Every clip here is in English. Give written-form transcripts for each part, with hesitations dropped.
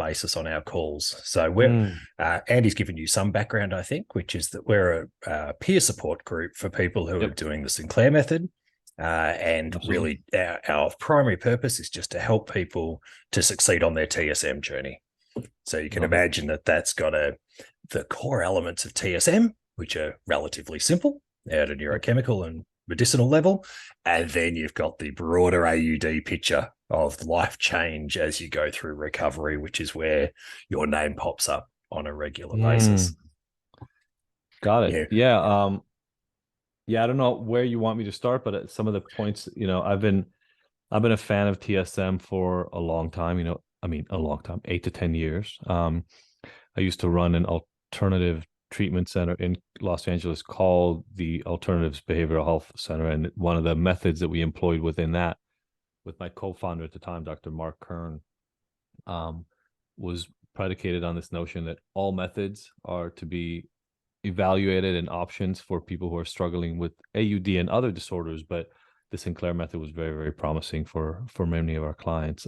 basis on our calls. So Mm, Andy's given you some background, I think, which is that we're a peer support group for people who are yep, doing the Sinclair Method. And absolutely. really, our primary purpose is just to help people to succeed on their TSM journey. So you can Love it. imagine that that's got the core elements of TSM, which are relatively simple at a Yep. neurochemical and medicinal level. And then you've got the broader AUD picture of life change as you go through recovery, which is where your name pops up on a regular basis. Mm, got it. Yeah. Yeah. Yeah, I don't know where you want me to start, but some of the points, I've been a fan of TSM for a long time, I mean, a long time, 8 to 10 years. I used to run an alternative treatment center in Los Angeles called the Alternatives Behavioral Health Center. And one of the methods that we employed within that with my co-founder at the time, Dr. Mark Kern, um, was predicated on this notion that all methods are to be evaluated and options for people who are struggling with AUD and other disorders. But the Sinclair method was very, very promising for many of our clients.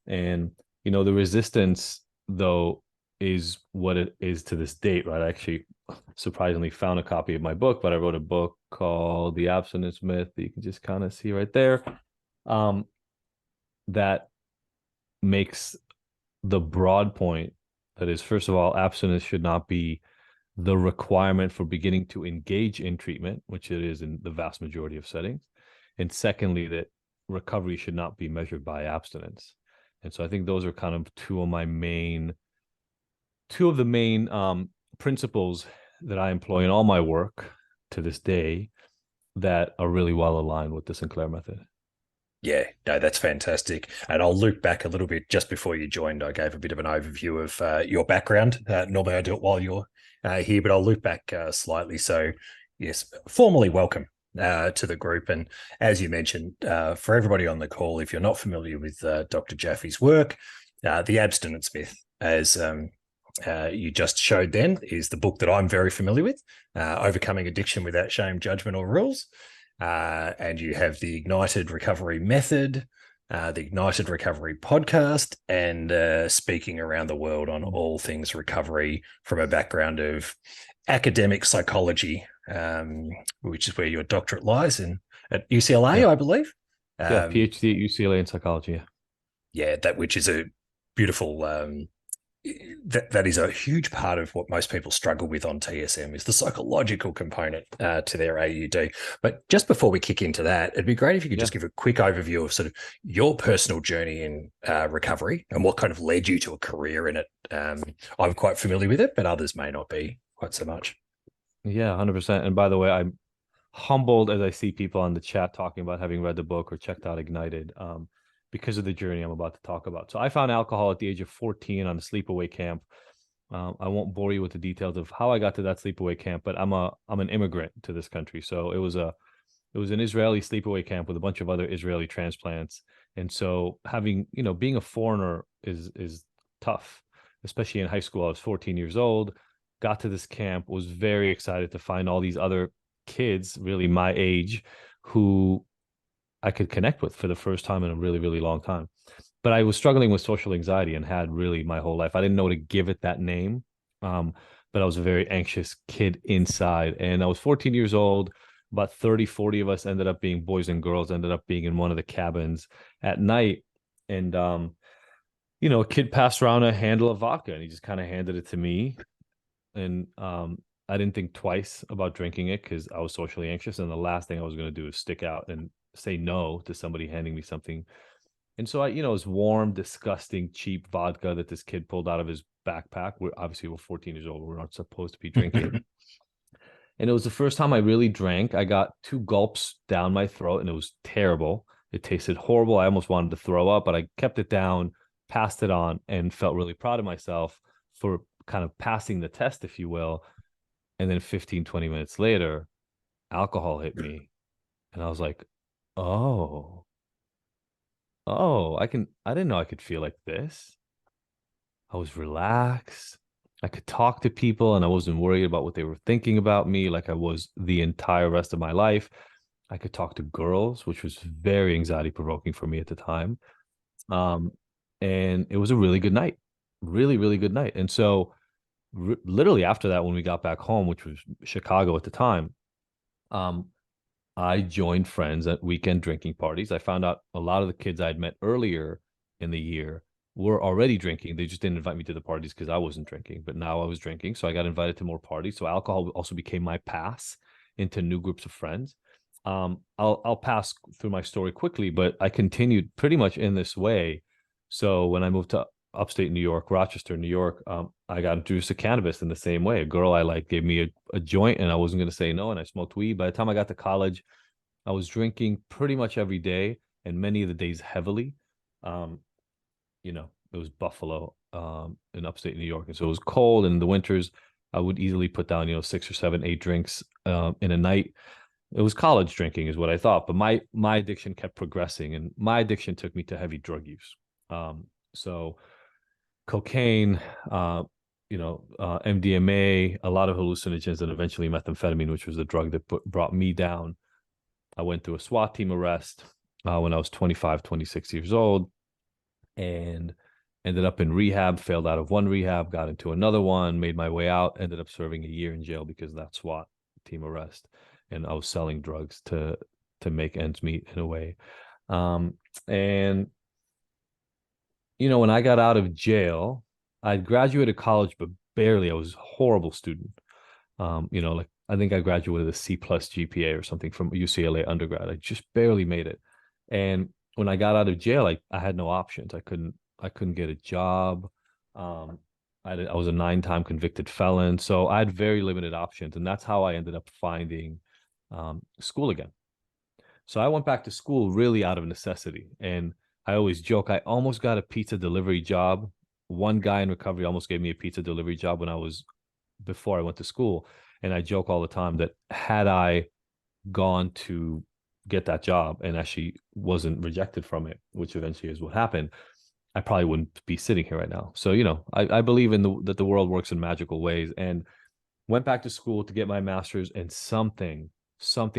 And the resistance, though, is what it is to this date, right? I actually surprisingly found a copy of my book, but I wrote a book called The Abstinence Myth that you can just kind of see right there. Um, that makes the broad point that is, first of all, abstinence should not be the requirement for beginning to engage in treatment, which it is in the vast majority of settings. And secondly, that recovery should not be measured by abstinence. And so I think those are kind of two of the main principles that I employ in all my work to this day that are really well aligned with the Sinclair method. Yeah, no, that's fantastic. And I'll loop back a little bit. Just before you joined, I gave a bit of an overview of your background. Normally I do it while you're here, but I'll loop back slightly. So, yes, formally welcome to the group. And as you mentioned, for everybody on the call, if you're not familiar with Dr. Jaffe's work, The Abstinence Myth, as you just showed then, is the book that I'm very familiar with, Overcoming Addiction Without Shame, Judgment, or Rules. And you have the Ignited Recovery Method, the Ignited Recovery podcast, and speaking around the world on all things recovery from a background of academic psychology, which is where your doctorate lies at UCLA, Yeah. I believe. Yeah. Um, PhD at UCLA in psychology. Yeah. yeah, that which is a beautiful that is a huge part of what most people struggle with on TSM is the psychological component to their AUD. But just before we kick into that, it'd be great if you could Yeah. just give a quick overview of sort of your personal journey in recovery and what kind of led you to a career in it. I'm quite familiar with it, but others may not be quite so much. Yeah. 100%. And by the way, I'm humbled as I see people on the chat talking about having read the book or checked out Ignited, because of the journey I'm about to talk about. So I found alcohol at the age of 14 on a sleepaway camp. I won't bore you with the details of how I got to that sleepaway camp, but I'm an immigrant to this country. So it was an Israeli sleepaway camp with a bunch of other Israeli transplants. And so being a foreigner is tough, especially in high school. I was 14 years old, got to this camp, was very excited to find all these other kids, really my age, who I could connect with for the first time in a really, really long time. But I was struggling with social anxiety and had really my whole life. I didn't know to give it that name. Um, but I was a very anxious kid inside. And I was 14 years old. About 30, 40 of us ended up being boys and girls, ended up being in one of the cabins at night. And, a kid passed around a handle of vodka and he just kind of handed it to me. And I didn't think twice about drinking it because I was socially anxious. And the last thing I was going to do is stick out and say no to somebody handing me something. And so it was warm, disgusting, cheap vodka that this kid pulled out of his backpack. We're 14 years old. We're not supposed to be drinking. And it was the first time I really drank. I got 2 gulps down my throat and it was terrible. It tasted horrible. I almost wanted to throw up, but I kept it down, passed it on, and felt really proud of myself for kind of passing the test, if you will. And then 15, 20 minutes later, alcohol hit me. And I was like, oh, I didn't know I could feel like this. I was relaxed. I could talk to people and I wasn't worried about what they were thinking about me like I was the entire rest of my life. I could talk to girls, which was very anxiety provoking for me at the time. Um, and it was a really good night, really, really good night. And so literally after that, when we got back home, which was Chicago at the time, um, I joined friends at weekend drinking parties. I found out a lot of the kids I'd met earlier in the year were already drinking. They just didn't invite me to the parties because I wasn't drinking, but now I was drinking. So I got invited to more parties. So alcohol also became my pass into new groups of friends. I'll pass through my story quickly, but I continued pretty much in this way. So when I moved to upstate New York, Rochester, New York, I got introduced to cannabis in the same way. A girl I like gave me a joint, and I wasn't going to say no, and I smoked weed. By the time I got to college, I was drinking pretty much every day, and many of the days heavily. Um, it was Buffalo, in upstate New York, and so it was cold. And in the winters, I would easily put down, 6 or 7, 8 drinks in a night. It was college drinking, is what I thought. But my addiction kept progressing, and my addiction took me to heavy drug use. So cocaine, MDMA, a lot of hallucinogens, and eventually methamphetamine, which was the drug that brought me down. I went through a SWAT team arrest when I was 25, 26 years old, and ended up in rehab, failed out of one rehab, got into another one, made my way out, ended up serving a year in jail because of that SWAT team arrest. And I was selling drugs to make ends meet in a way. And when I got out of jail, I graduated college, but barely. I was a horrible student. Like I think I graduated with a C plus GPA or something from UCLA undergrad. I just barely made it. And when I got out of jail, I had no options. I couldn't get a job. I was a 9-time convicted felon, so I had very limited options, and that's how I ended up finding school again. So I went back to school really out of necessity, and I always joke I almost got a pizza delivery job. One guy in recovery almost gave me a pizza delivery job before I went to school, and I joke all the time that had I gone to get that job and actually wasn't rejected from it, which eventually is what happened, I probably wouldn't be sitting here right now. So, I believe that the world works in magical ways, and went back to school to get my master's, and something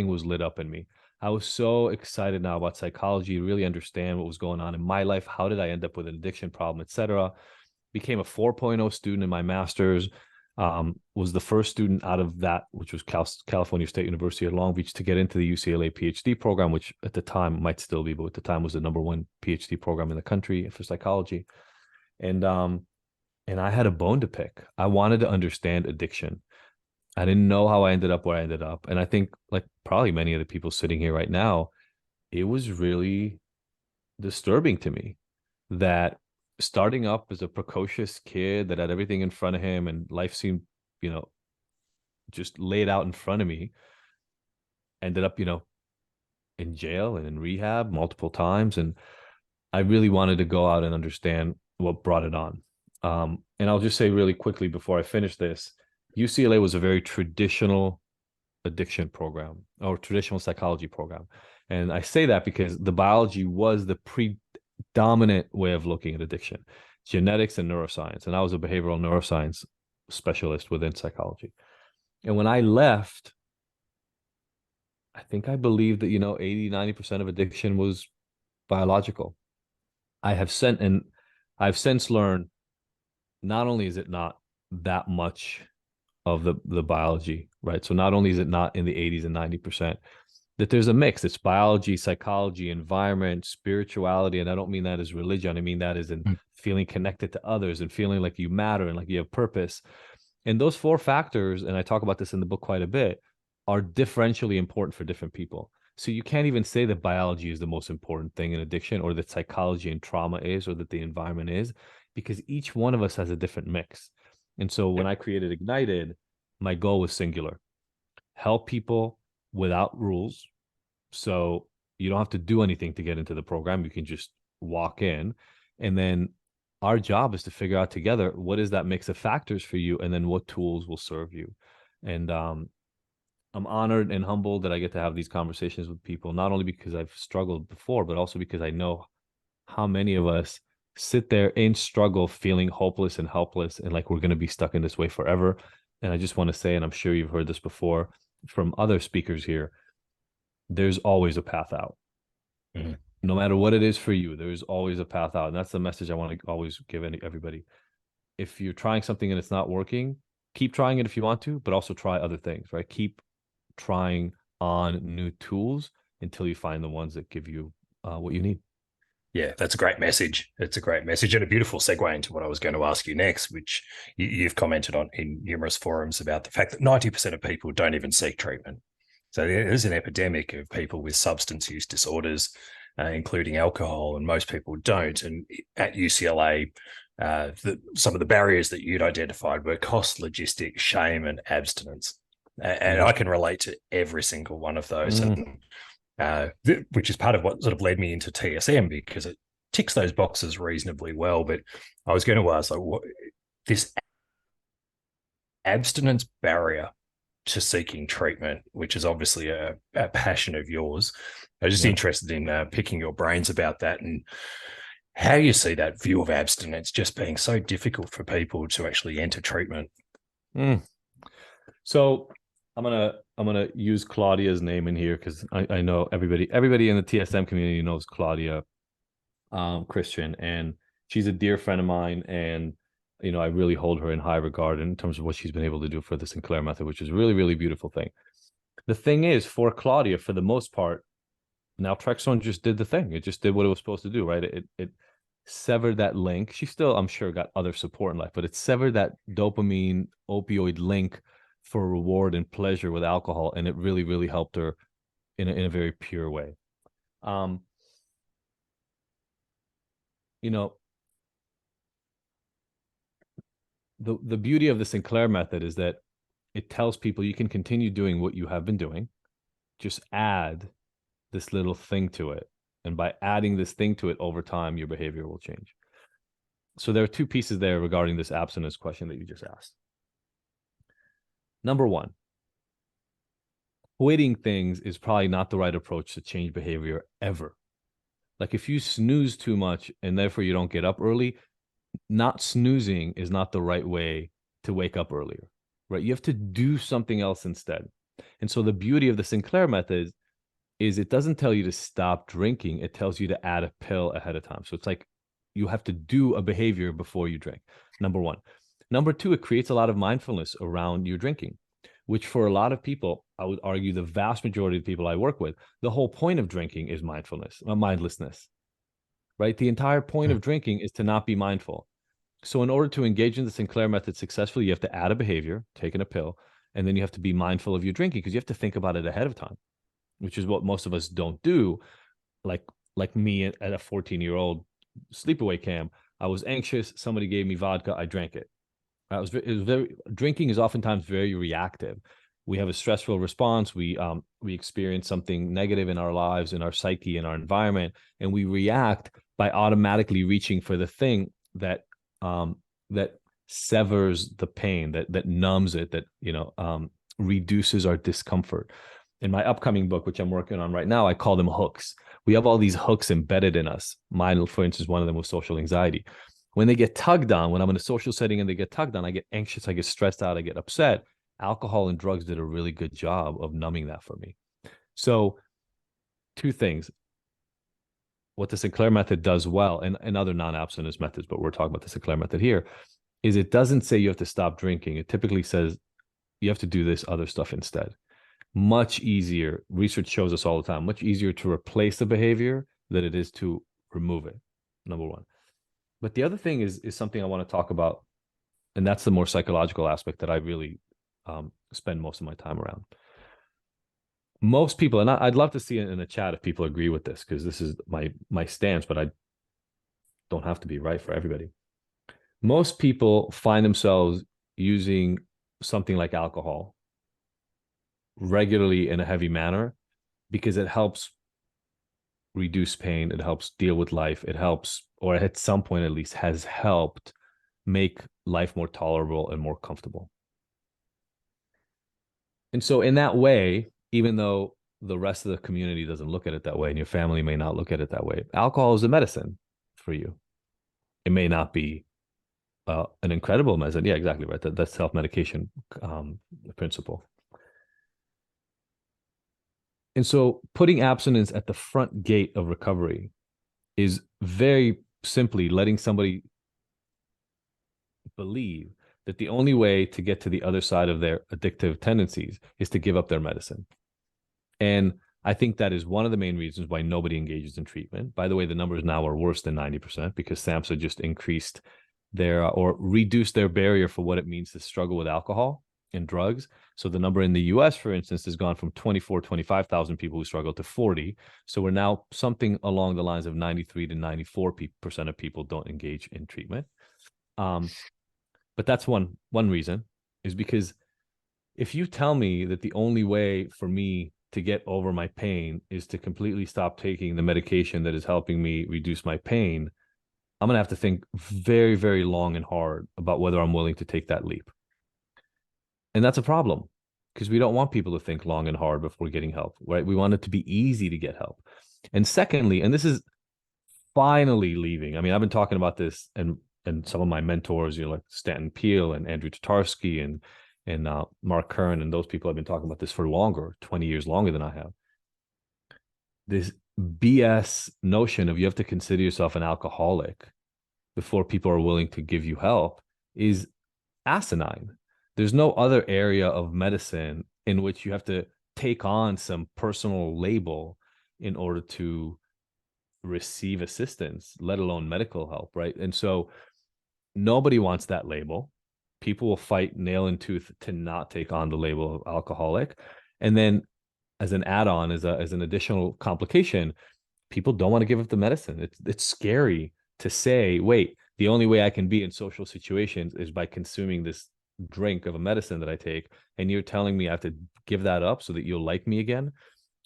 was lit up in me. I was so excited now about psychology, really understand what was going on in my life. How did I end up with an addiction problem, etc. Became a 4.0 student in my master's. Was the first student out of that, which was California State University at Long Beach, to get into the UCLA PhD program, which at the time might still be, but at the time was the #1 PhD program in the country for psychology. And I had a bone to pick. I wanted to understand addiction. I didn't know how I ended up where I ended up. And I think, like probably many of the people sitting here right now, it was really disturbing to me that starting up as a precocious kid that had everything in front of him and life seemed, just laid out in front of me, ended up, in jail and in rehab multiple times. And I really wanted to go out and understand what brought it on. And I'll just say really quickly before I finish this, UCLA was a very traditional addiction program or traditional psychology program. And I say that because the biology was the predominant way of looking at addiction, genetics and neuroscience. And I was a behavioral neuroscience specialist within psychology. And when I left, I think I believed that, 80, 90% of addiction was biological. I've since learned not only is it not that much of the biology, right? So not only is it not in the 80s and 90%, that there's a mix. It's biology, psychology, environment, spirituality. And I don't mean that as religion. I mean that as in feeling connected to others and feeling like you matter and like you have purpose. And those 4 factors, and I talk about this in the book quite a bit, are differentially important for different people. So you can't even say that biology is the most important thing in addiction, or that psychology and trauma is, or that the environment is, because each one of us has a different mix. And so when I created Ignited, my goal was singular: help people without rules. So you don't have to do anything to get into the program. You can just walk in. And then our job is to figure out together what is that mix of factors for you, and then what tools will serve you. And I'm honored and humbled that I get to have these conversations with people, not only because I've struggled before, but also because I know how many of us sit there in struggle, feeling hopeless and helpless, and like we're going to be stuck in this way forever. And I just want to say, and I'm sure you've heard this before from other speakers here, there's always a path out. Mhm. no matter what it is for you, there's always a path out. And that's the message I want to always give everybody. If you're trying something and it's not working, keep trying it if you want to, but also try other things, right? Keep trying on new tools until you find the ones that give you what you need. Yeah, that's a great message. It's a great message and a beautiful segue into what I was going to ask you next, which you've commented on in numerous forums about the fact that 90% of people don't even seek treatment. So there's an epidemic of people with substance use disorders, including alcohol, and most people don't. And at UCLA, some of the barriers that you'd identified were cost, logistics, shame, and abstinence. And I can relate to every single one of those. And which is part of what sort of led me into TSM, because it ticks those boxes reasonably well. But I was going to ask, like, what this abstinence barrier to seeking treatment, which is obviously a passion of yours. I was just interested in picking your brains about that and how you see that view of abstinence just being so difficult for people to actually enter treatment. So I'm gonna use Claudia's name in here because I know everybody in the TSM community knows Claudia Christian, and she's a dear friend of mine, and I really hold her in high regard in terms of what she's been able to do for the Sinclair Method, which is a really, really beautiful thing. The thing is, for Claudia, for the most part, naltrexone just did the thing. It just did what it was supposed to do, right? It severed that link. She still, I'm sure, got other support in life, but it severed that dopamine opioid link for reward and pleasure with alcohol, and it really, really helped her in a very pure way. The beauty of the Sinclair Method is that it tells people you can continue doing what you have been doing, just add this little thing to it. And by adding this thing to it over time, your behavior will change. So there are two pieces there regarding this abstinence question that you just asked. Number one, quitting things is probably not the right approach to change behavior ever. Like if you snooze too much and therefore you don't get up early, not snoozing is not the right way to wake up earlier, right? You have to do something else instead. And so the beauty of the Sinclair Method is it doesn't tell you to stop drinking. It tells you to add a pill ahead of time. So it's like you have to do a behavior before you drink. Number one. Number two, it creates a lot of mindfulness around your drinking, which for a lot of people, I would argue the vast majority of people I work with, the whole point of drinking is mindlessness, right? The entire point of drinking is to not be mindful. So in order to engage in the Sinclair Method successfully, you have to add a behavior, taking a pill, and then you have to be mindful of your drinking because you have to think about it ahead of time, which is what most of us don't do. Like me at a 14-year-old sleepaway camp, I was anxious. Somebody gave me vodka. I drank it. Drinking is oftentimes very reactive. We have a stressful response. We experience something negative in our lives, in our psyche, in our environment, and we react by automatically reaching for the thing that severs the pain, that numbs it, that reduces our discomfort. In my upcoming book, which I'm working on right now, I call them hooks. We have all these hooks embedded in us. Mine, for instance, one of them was social anxiety. When they get tugged on, when I'm in a social setting and they get tugged on, I get anxious, I get stressed out, I get upset. Alcohol and drugs did a really good job of numbing that for me. So two things. What the Sinclair Method does well, and other non-abstinence methods, but we're talking about the Sinclair Method here, is it doesn't say you have to stop drinking. It typically says you have to do this other stuff instead. Much easier. Research shows us all the time, much easier to replace the behavior than it is to remove it. Number one. But the other thing is something I want to talk about, and that's the more psychological aspect that I really spend most of my time around. Most people, and I'd love to see it in the chat if people agree with this, because this is my stance, but I don't have to be right for everybody. Most people find themselves using something like alcohol regularly in a heavy manner because it helps reduce pain, it helps deal with life, it helps, or at some point at least has helped make life more tolerable and more comfortable. And so in that way, even though the rest of the community doesn't look at it that way, and your family may not look at it that way, alcohol is a medicine for you. It may not be an incredible medicine. Yeah, exactly right. That's self-medication principle. And so putting abstinence at the front gate of recovery is very simply letting somebody believe that the only way to get to the other side of their addictive tendencies is to give up their medicine. And I think that is one of the main reasons why nobody engages in treatment. By the way, the numbers now are worse than 90% because SAMHSA just increased their or reduced their barrier for what it means to struggle with alcohol and drugs. So the number in the US, for instance, has gone from 25,000 people who struggle to 40. So we're now something along the lines of 93 to 94% of people don't engage in treatment. But that's one reason, is because if you tell me that the only way for me to get over my pain is to completely stop taking the medication that is helping me reduce my pain, I'm going to have to think very, very long and hard about whether I'm willing to take that leap. And that's a problem because we don't want people to think long and hard before getting help, right? We want it to be easy to get help. And secondly, and this is finally leaving. I mean, I've been talking about this and some of my mentors, you know, like Stanton Peele and Andrew Tatarsky and Mark Kern, and those people have been talking about this for longer, 20 years longer than I have. This BS notion of you have to consider yourself an alcoholic before people are willing to give you help is asinine. There's no other area of medicine in which you have to take on some personal label in order to receive assistance, let alone medical help, right? And so nobody wants that label. People will fight nail and tooth to not take on the label of alcoholic. And then as an add-on, as an additional complication, people don't want to give up the medicine. It's scary to say, wait, the only way I can be in social situations is by consuming this drink of a medicine that I take. And you're telling me I have to give that up so that you'll like me again.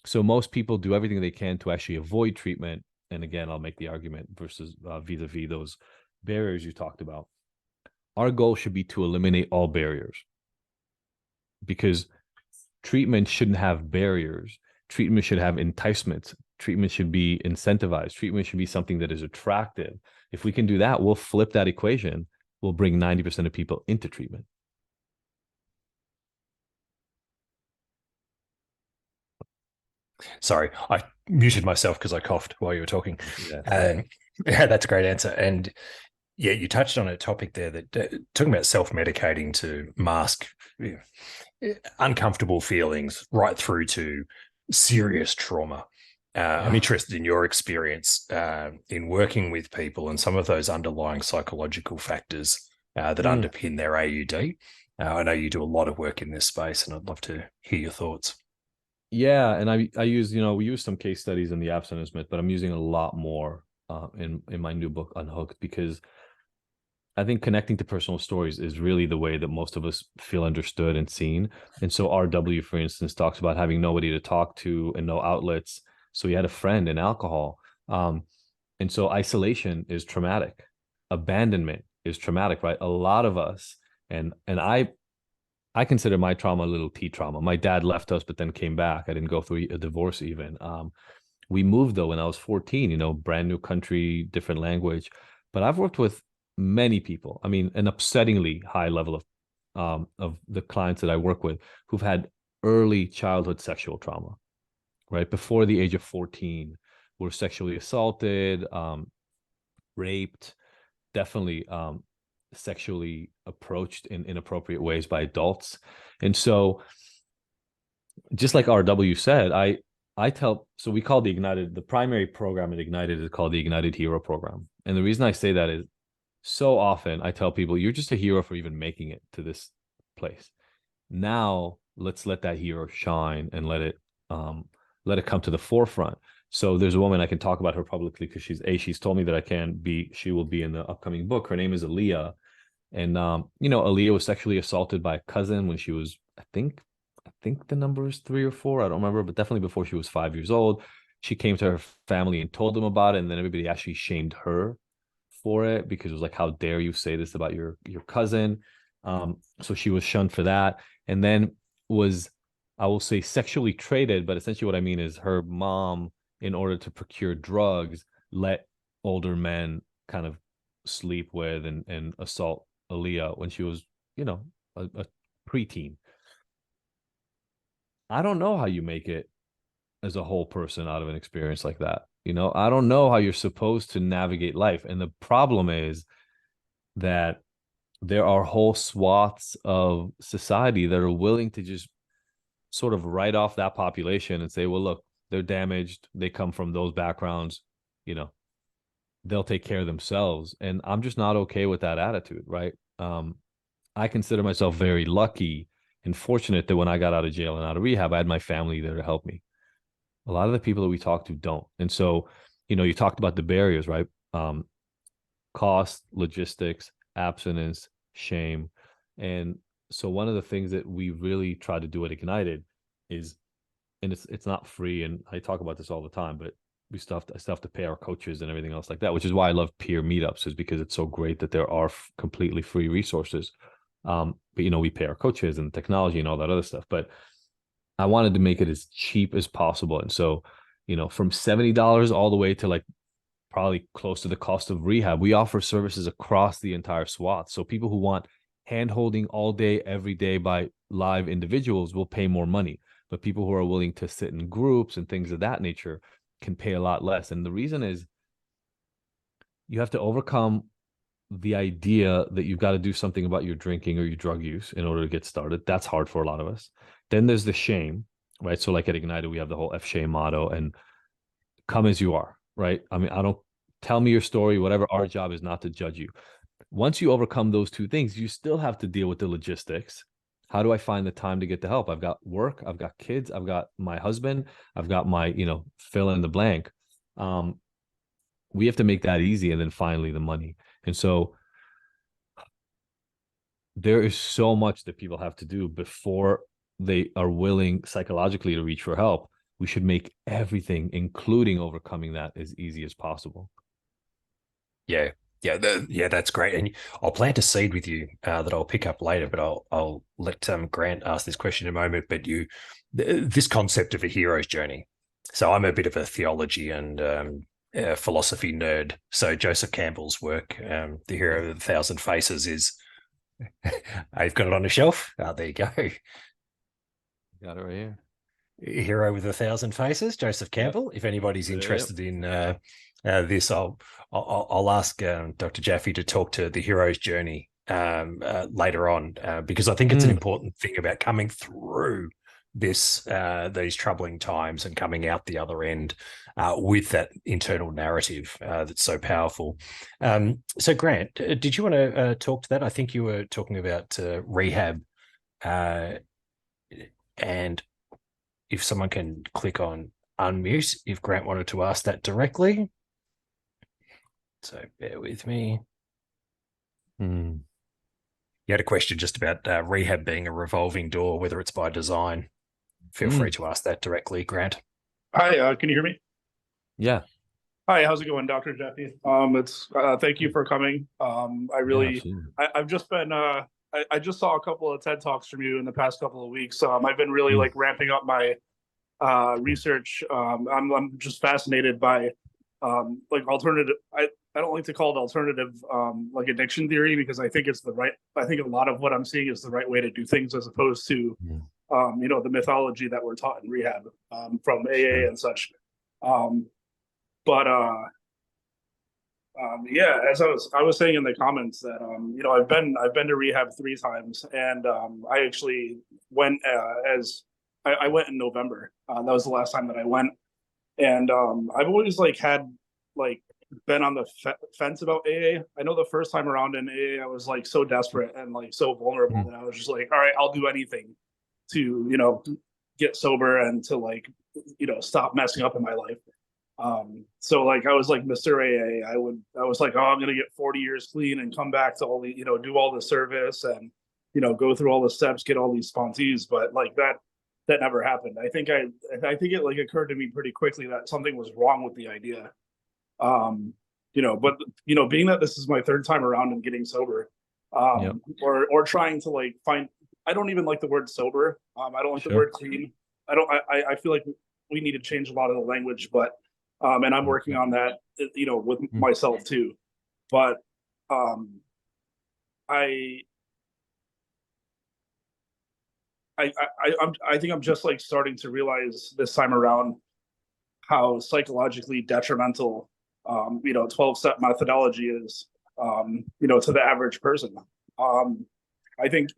So most people do everything they can to actually avoid treatment. And again, I'll make the argument versus vis-a-vis those barriers you talked about. Our goal should be to eliminate all barriers because treatment shouldn't have barriers. Treatment should have enticements. Treatment should be incentivized. Treatment should be something that is attractive. If we can do that, we'll flip that equation. We'll bring 90% of people into treatment. Sorry, I muted myself because I coughed while you were talking. Yeah. Yeah, that's a great answer. And yeah, you touched on a topic there that talking about self-medicating to mask uncomfortable feelings right through to serious trauma. I'm interested in your experience in working with people and some of those underlying psychological factors that underpin their AUD. I know you do a lot of work in this space, and I'd love to hear your thoughts. Yeah, and I use, you know, we use some case studies in the abstinence myth, but I'm using a lot more in my new book Unhooked, because I think connecting to personal stories is really the way that most of us feel understood and seen. And so RW, for instance, talks about having nobody to talk to and no outlets. So he had a friend in alcohol. And so isolation is traumatic. Abandonment is traumatic, right? A lot of us, and I consider my trauma a little T trauma. My dad left us, but then came back. I didn't go through a divorce even. We moved though when I was 14, you know, brand new country, different language. But I've worked with many people. I mean, an upsettingly high level of the clients that I work with who've had early childhood sexual trauma, right? Before the age of 14, were sexually assaulted, raped, definitely sexually approached in inappropriate ways by adults. And so just like RW said, I tell, so we call the primary program at Ignited is called the Ignited Hero Program. And the reason I say that is so often I tell people, you're just a hero for even making it to this place. Now let's let that hero shine and let it come to the forefront. So there's a woman, I can talk about her publicly because she's told me that she will be in the upcoming book. Her name is Aaliyah. And you know, Aaliyah was sexually assaulted by a cousin when she was, I think the number is 3 or 4. I don't remember, but definitely before she was 5 years old. She came to her family and told them about it. And then everybody actually shamed her for it because it was like, how dare you say this about your cousin? So she was shunned for that. And then was, I will say, sexually traded, but essentially what I mean is her mom, in order to procure drugs, let older men kind of sleep with and assault Aaliyah when she was, you know, a preteen. I don't know how you make it as a whole person out of an experience like that. You know, I don't know how you're supposed to navigate life. And the problem is that there are whole swaths of society that are willing to just sort of write off that population and say, well, look, they're damaged. They come from those backgrounds, you know, they'll take care of themselves. And I'm just not okay with that attitude, right? I consider myself very lucky and fortunate that when I got out of jail and out of rehab, I had my family there to help me. A lot of the people that we talk to don't. And so, you know, you talked about the barriers, right? Cost, logistics, abstinence, shame. And so one of the things that we really try to do at Ignited is, and it's not free, and I talk about this all the time, but I still have to pay our coaches and everything else like that, which is why I love peer meetups, is because it's so great that there are completely free resources. But you know, we pay our coaches and technology and all that other stuff. But I wanted to make it as cheap as possible. And so, you know, from $70 all the way to like probably close to the cost of rehab, we offer services across the entire swath. So people who want hand holding all day, every day by live individuals will pay more money. But people who are willing to sit in groups and things of that nature can pay a lot less. And the reason is you have to overcome the idea that you've got to do something about your drinking or your drug use in order to get started. That's hard for a lot of us. Then there's the shame, right? So like at Ignited, we have the whole F shame motto, and come as you are, right? I mean, I don't, tell me your story, whatever. Our job is not to judge you. Once you overcome those two things, you still have to deal with the logistics. How do I find the time to get the help? I've got work, I've got kids, I've got my husband, I've got my, you know, fill in the blank. We have to make that easy, and then finally the money. And so there is so much that people have to do before they are willing psychologically to reach for help. We should make everything, including overcoming that, as easy as possible. Yeah, yeah, that's great. And I'll plant a seed with you that I'll pick up later, but I'll let Grant ask this question in a moment. But this concept of a hero's journey. So I'm a bit of a theology and philosophy nerd. So Joseph Campbell's work, The Hero of a Thousand Faces, is I've got it on the shelf. There you go. Got it right here. Hero with a Thousand Faces, Joseph Yep. Campbell. If anybody's Yep. interested in this, I'll ask Dr. Jaffe to talk to the hero's journey later on because I think it's an important thing about coming through these troubling times and coming out the other end with that internal narrative that's so powerful. So, Grant, did you want to talk to that? I think you were talking about rehab, and if someone can click on unmute, if Grant wanted to ask that directly. So bear with me. You had a question just about rehab being a revolving door, whether it's by design. Feel free to ask that directly, Grant. Hi, can you hear me? Yeah. Hi, how's it going, Dr. Jaffe? It's thank you for coming. I've just been I just saw a couple of TED Talks from you in the past couple of weeks. I've been really like ramping up my research. I'm just fascinated by like alternative. I don't like to call it alternative like addiction theory, because I think it's I think a lot of what I'm seeing is the right way to do things, as opposed to you know, the mythology that we're taught in rehab from AA and such. Yeah, as I was saying in the comments that you know, I've been to rehab 3 times, and I actually went I went in November. That was the last time that I went, and I've always like had like been on the fence about AA. I know the first time around in AA, I was like so desperate and like so vulnerable that I was just like, all right, I'll do anything to, you know, get sober and to like, you know, stop messing up in my life. So like I was like Mr. AA. I was like, oh, I'm gonna get 40 years clean and come back to all the, you know, do all the service and, you know, go through all the steps, get all these sponsees. But like that never happened. I think it like occurred to me pretty quickly that something was wrong with the idea. You know, but you know, being that this is my 3rd time around and getting sober, or trying to like find, I don't even like the word sober. I don't like the word clean. I feel like we need to change a lot of the language, but and I'm working on that, you know, with myself too. But I think I'm just like starting to realize this time around how psychologically detrimental, 12-step methodology is, to the average person. I think,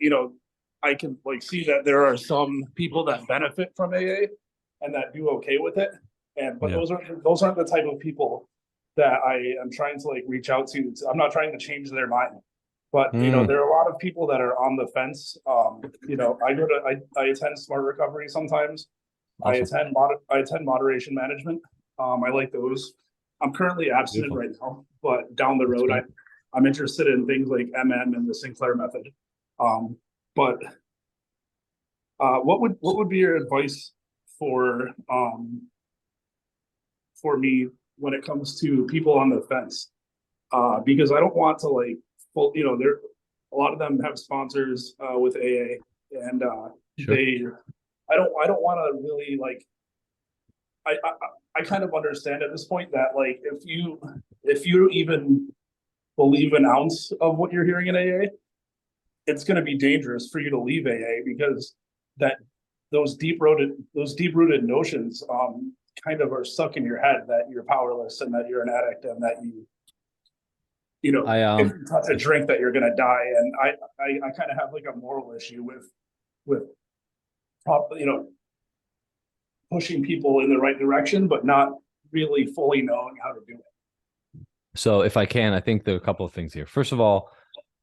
I can like see that there are some people that benefit from AA and that do okay with it. But those aren't the type of people that I am trying to like reach out to. I'm not trying to change their mind. But there are a lot of people that are on the fence. I attend Smart Recovery sometimes. Awesome. I attend moderation management. I like those. I'm currently abstinent right now, but down the road, I'm interested in things like MM and the Sinclair Method. But what would be your advice for me when it comes to people on the fence? Because I don't want to like, there a lot of them have sponsors with AA, and I don't want to really like. I kind of understand at this point that like if you even believe an ounce of what you're hearing in AA, it's going to be dangerous for you to leave AA because that those deep rooted notions kind of are stuck in your head that you're powerless and that you're an addict and that if you touch a drink that you're going to die. And I kind of have like a moral issue with pushing people in the right direction, but not really fully knowing how to do it. So if I can, I think there are a couple of things here. First of all,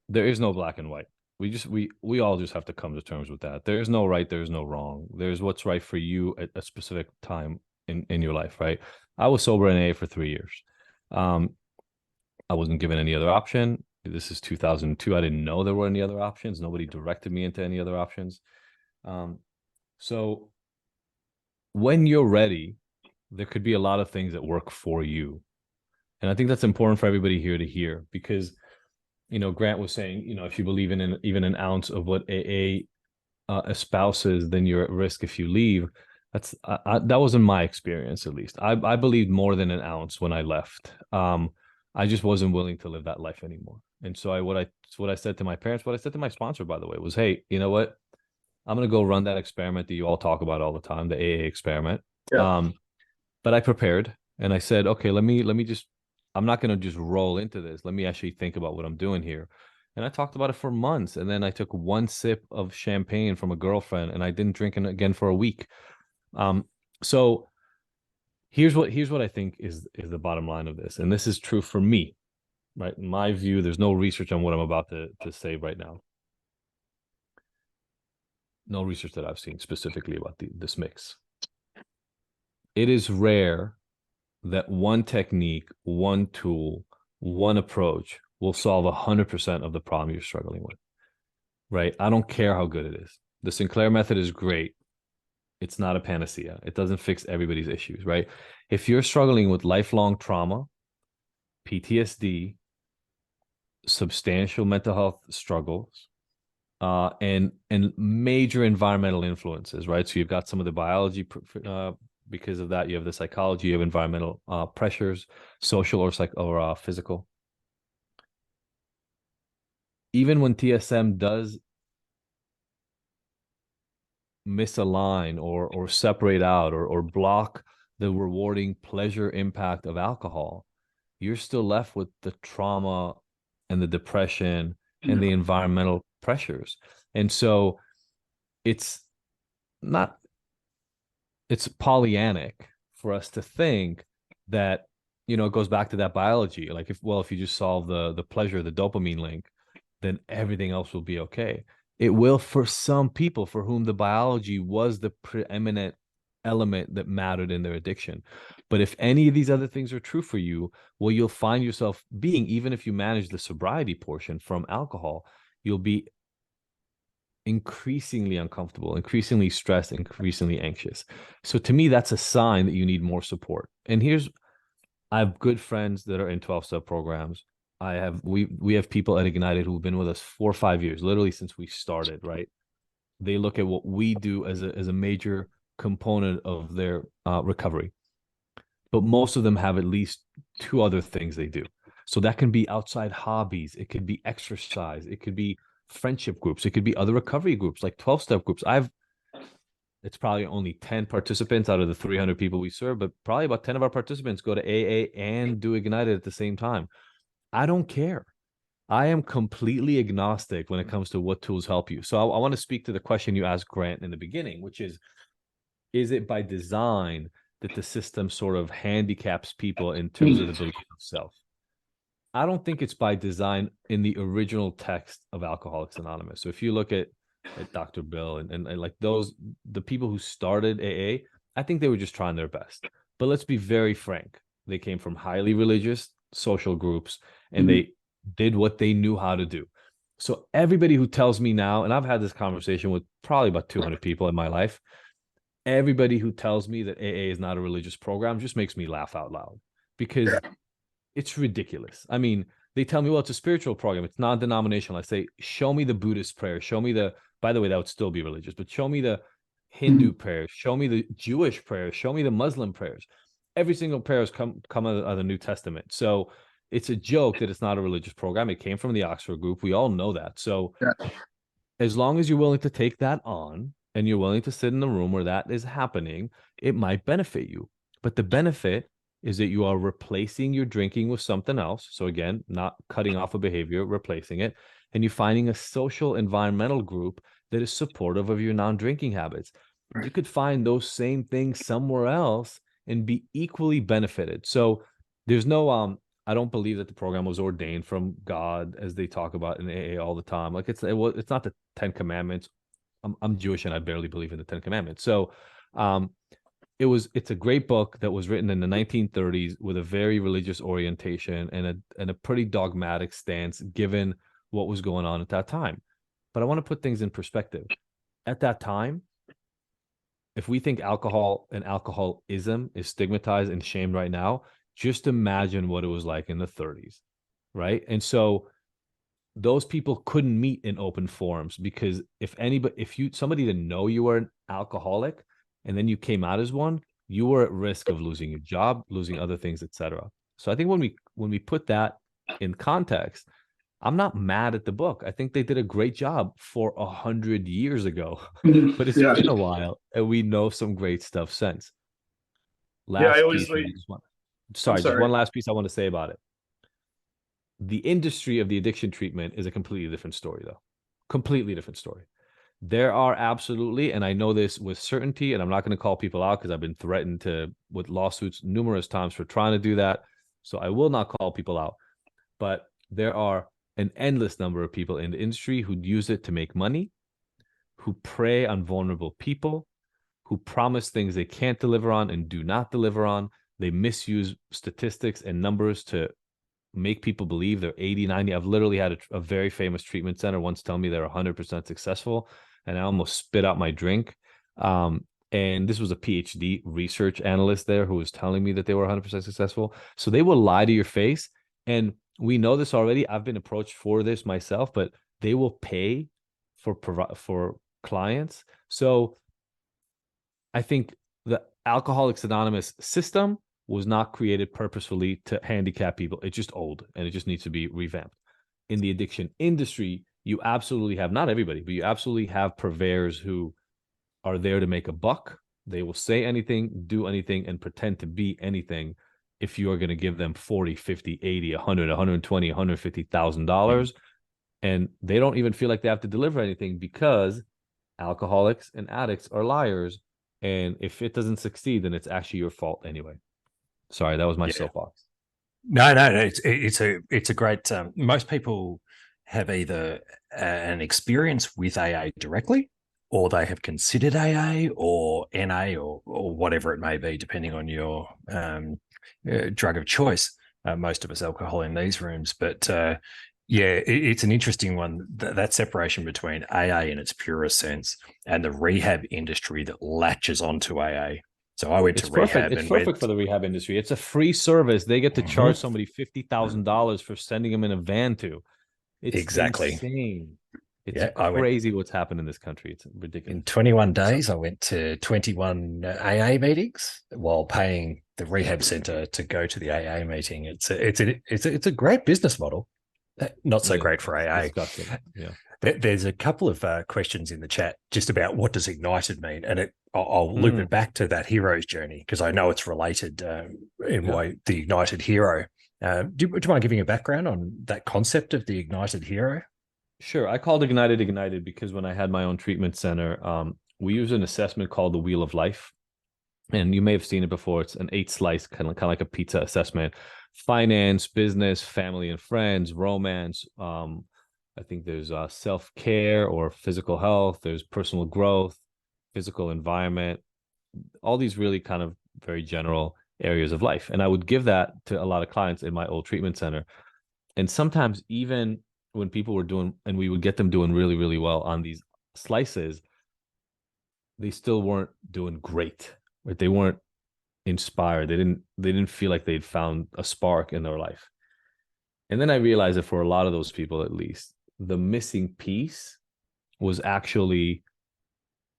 there is no black and white. We all just have to come to terms with that. There is no right, there is no wrong. There's what's right for you at a specific time in your life, right? I was sober in AA for 3 years. I wasn't given any other option. This is 2002. I didn't know there were any other options. Nobody directed me into any other options. So when you're ready, there could be a lot of things that work for you. And I think that's important for everybody here to hear because, Grant was saying, if you believe in even an ounce of what AA espouses, then you're at risk if you leave. That wasn't my experience, at least. I believed more than an ounce when I left. I just wasn't willing to live that life anymore. And so what I said to my parents, what I said to my sponsor, by the way, was, hey, you know what? I'm going to go run that experiment that you all talk about all the time, the AA experiment. Yeah. But I prepared and I said, okay, let me just, I'm not going to just roll into this. Let me actually think about what I'm doing here. And I talked about it for months. And then I took one sip of champagne from a girlfriend and I didn't drink it again for a week. So here's what I think is the bottom line of this. And this is true for me, right? In my view, there's no research on what I'm about to say right now. No research that I've seen specifically about this mix. It is rare that one technique, one tool, one approach will solve 100% of the problem you're struggling with, right? I don't care how good it is. The Sinclair method is great. It's not a panacea. It doesn't fix everybody's issues, right? If you're struggling with lifelong trauma, PTSD, substantial mental health struggles, and major environmental influences, right? So you've got some of the biology because of that. You have the psychology, you have environmental pressures, social or physical. Even when TSM does misalign or separate out or block the rewarding pleasure impact of alcohol, you're still left with the trauma and the depression and the environmental pressures. And so it's Pollyannic for us to think that, it goes back to that biology. Like if you just solve the pleasure, the dopamine link, then everything else will be okay. It will for some people for whom the biology was the preeminent element that mattered in their addiction. But if any of these other things are true for you, well, you'll find yourself being, even if you manage the sobriety portion from alcohol, you'll be increasingly uncomfortable, increasingly stressed, increasingly anxious. So to me, that's a sign that you need more support. And I have good friends that are in 12-step programs. We have people at Ignited who've been with us 4 or 5 years, literally since we started, right? They look at what we do as a major component of their recovery. But most of them have at least 2 other things they do. So that can be outside hobbies. It could be exercise. It could be friendship groups. It could be other recovery groups like 12-step groups. it's probably only 10 participants out of the 300 people we serve, but probably about 10 of our participants go to AA and do Ignited at the same time. I don't care. I am completely agnostic when it comes to what tools help you. So I want to speak to the question you asked Grant in the beginning, which is it by design that the system sort of handicaps people in terms of the belief of self? I don't think it's by design in the original text of Alcoholics Anonymous. So if you look at Dr. Bill and like the people who started AA, I think they were just trying their best. But let's be very frank. They came from highly religious social groups, and they did what they knew how to do. So everybody who tells me now, and I've had this conversation with probably about 200 people in my life, everybody who tells me that AA is not a religious program just makes me laugh out loud, because it's ridiculous. I mean, they tell me, well, it's a spiritual program. It's non-denominational. I say, show me the Buddhist prayer. Show me by the way, that would still be religious, but show me the Hindu prayers. Show me the Jewish prayers. Show me the Muslim prayers. Every single prayer has come out of the New Testament. So it's a joke that it's not a religious program. It came from the Oxford group. We all know that. So as long as you're willing to take that on and you're willing to sit in the room where that is happening, it might benefit you. But the benefit is that you are replacing your drinking with something else. So again, not cutting off a behavior, replacing it. And you're finding a social environmental group that is supportive of your non-drinking habits. You could find those same things somewhere else and be equally benefited. So there's no I don't believe that the program was ordained from God, as they talk about in AA all the time. Like it's not the 10 Commandments. I'm Jewish and I barely believe in the 10 Commandments. So it's a great book that was written in the 1930s with a very religious orientation and a pretty dogmatic stance given what was going on at that time. But I want to put things in perspective. At that time, if we think alcohol and alcoholism is stigmatized and shamed right now, just imagine what it was like in the 30s, right? And so those people couldn't meet in open forums, because if somebody didn't know you were an alcoholic and then you came out as one, you were at risk of losing your job, losing other things, etc. So I think when we put that in context, I'm not mad at the book. I think they did a great job for 100 years ago, but it's been a while and we know some great stuff since. Just one last piece I want to say about it. The industry of the addiction treatment is a completely different story, though. Completely different story. There are absolutely, and I know this with certainty, and I'm not going to call people out because I've been threatened with lawsuits numerous times for trying to do that. So I will not call people out. But there are an endless number of people in the industry who use it to make money, who prey on vulnerable people, who promise things they can't deliver on and do not deliver on. They misuse statistics and numbers to make people believe they're 80, 90. I've literally had a very famous treatment center once tell me they're 100% successful, and I almost spit out my drink. And this was a PhD research analyst there who was telling me that they were 100% successful. So they will lie to your face. And we know this already. I've been approached for this myself, but they will pay for clients. So I think the Alcoholics Anonymous system was not created purposefully to handicap people. It's just old and it just needs to be revamped. In the addiction industry, you absolutely have, not everybody, but you absolutely have purveyors who are there to make a buck. They will say anything, do anything, and pretend to be anything if you are going to give them 40, 50, 80, 100, 120, $150,000. And they don't even feel like they have to deliver anything, because alcoholics and addicts are liars. And if it doesn't succeed, then it's actually your fault anyway. Sorry, that was my soapbox. No, it's a great. Most people have either an experience with AA directly, or they have considered AA or NA or whatever it may be, depending on your drug of choice. Most of us alcohol in these rooms, but it's an interesting one, that separation between AA in its purest sense and the rehab industry that latches onto AA. So I went to rehab. It's perfect for the rehab industry. It's a free service. They get to charge somebody $50,000 for sending them in a van to. It's insane. It's crazy what's happened in this country. It's ridiculous. In 21 days, I went to 21 AA meetings while paying the rehab center to go to the AA meeting. It's a great business model. Not so great for AA. Disgusting. Yeah. There's a couple of questions in the chat just about what does ignited mean, and I'll loop it back to that hero's journey because I know it's related in why the ignited hero. Do you mind giving a background on that concept of the ignited hero? Sure. I called Ignited because when I had my own treatment center, we use an assessment called the Wheel of Life. And you may have seen it before. It's an 8-slice, kind of like a pizza assessment: finance, business, family and friends, romance. I think there's self-care or physical health. There's personal growth, physical environment, all these really kind of very general areas of life. And I would give that to a lot of clients in my old treatment center. And sometimes even when people were doing, and we would get them doing really, really well on these slices, they still weren't doing great. Right? They weren't inspired. They didn't feel like they'd found a spark in their life. And then I realized that for a lot of those people, at least, the missing piece was actually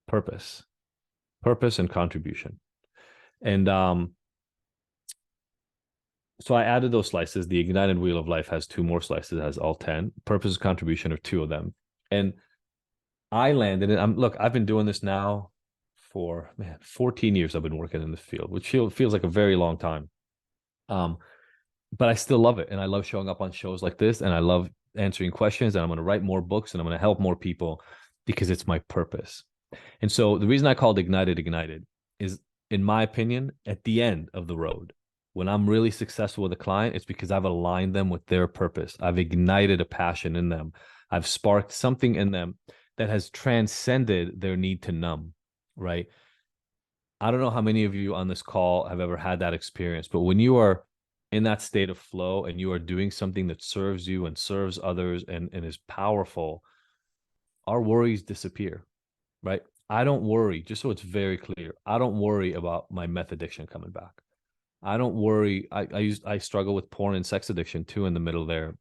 purpose and contribution. And so I added those slices. The Ignited Wheel of Life has 2 more slices, it has all 10. Purpose and contribution are 2 of them. And I landed it. I've been doing this now for 14 years. I've been working in this field, which feels like a very long time. But I still love it. And I love showing up on shows like this. And I love answering questions. And I'm going to write more books and I'm going to help more people because it's my purpose. And so the reason I called Ignited is, in my opinion, at the end of the road, when I'm really successful with a client, it's because I've aligned them with their purpose. I've ignited a passion in them. I've sparked something in them that has transcended their need to numb, right? I don't know how many of you on this call have ever had that experience, but when you are in that state of flow and you are doing something that serves you and serves others and is powerful, our worries disappear, right? I don't worry, just so it's very clear, I don't worry about my meth addiction coming back. I don't worry. I struggle with porn and sex addiction too in the middle there.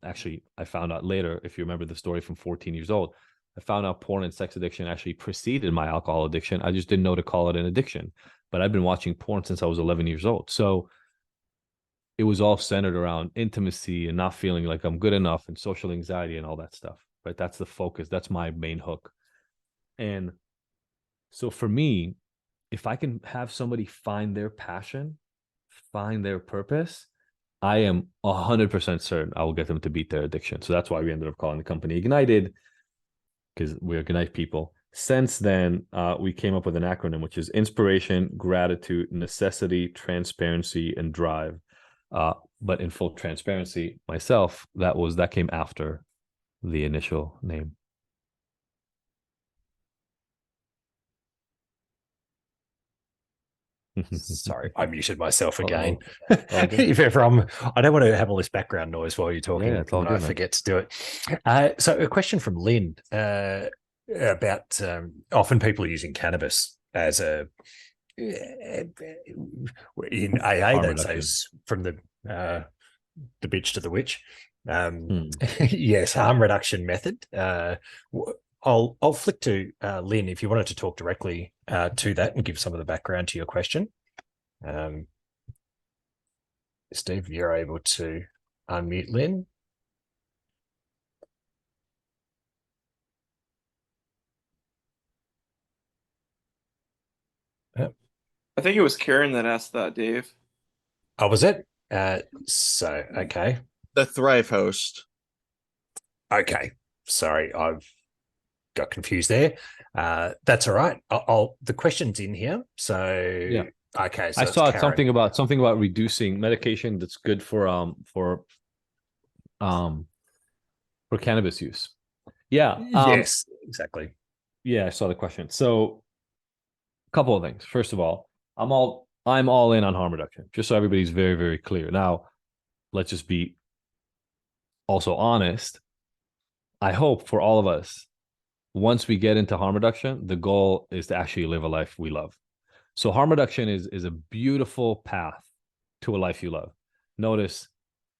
Actually, I found out later, if you remember the story from 14 years old, I found out porn and sex addiction actually preceded my alcohol addiction. I just didn't know to call it an addiction, but I've been watching porn since I was 11 years old. So it was all centered around intimacy and not feeling like I'm good enough and social anxiety and all that stuff, right? That's the focus. That's my main hook. And so for me, if I can have somebody find their passion, find their purpose, I am 100% certain I will get them to beat their addiction. So that's why we ended up calling the company Ignited, because we ignite people. Since then, we came up with an acronym, which is inspiration, gratitude, necessity, transparency, and drive. But in full transparency, myself, that came after the initial name. Sorry, I muted myself again. I don't want to have all this background noise while you're talking. Yeah, it's all and good, I man. forget to do it. So a question from Lynn about often people using cannabis as a in AA, they'd say from the bitch to the witch. Yes, harm reduction method. I'll flick to Lynn if you wanted to talk directly to that and give some of the background to your question. Steve, you're able to unmute Lynn. I think it was Karen that asked that, Dave. Oh, was it? Okay. The Thrive host. Okay. Sorry, I've got confused there. That's all right. The question's in here. So yeah. Okay. So I saw something about reducing medication that's good for cannabis use. Yeah. Yes, exactly. Yeah, I saw the question. So a couple of things. First of all, I'm all in on harm reduction, just so everybody's very, very clear. Now, let's just be also honest. I hope for all of us, once we get into harm reduction, the goal is to actually live a life we love. So harm reduction is a beautiful path to a life you love. Notice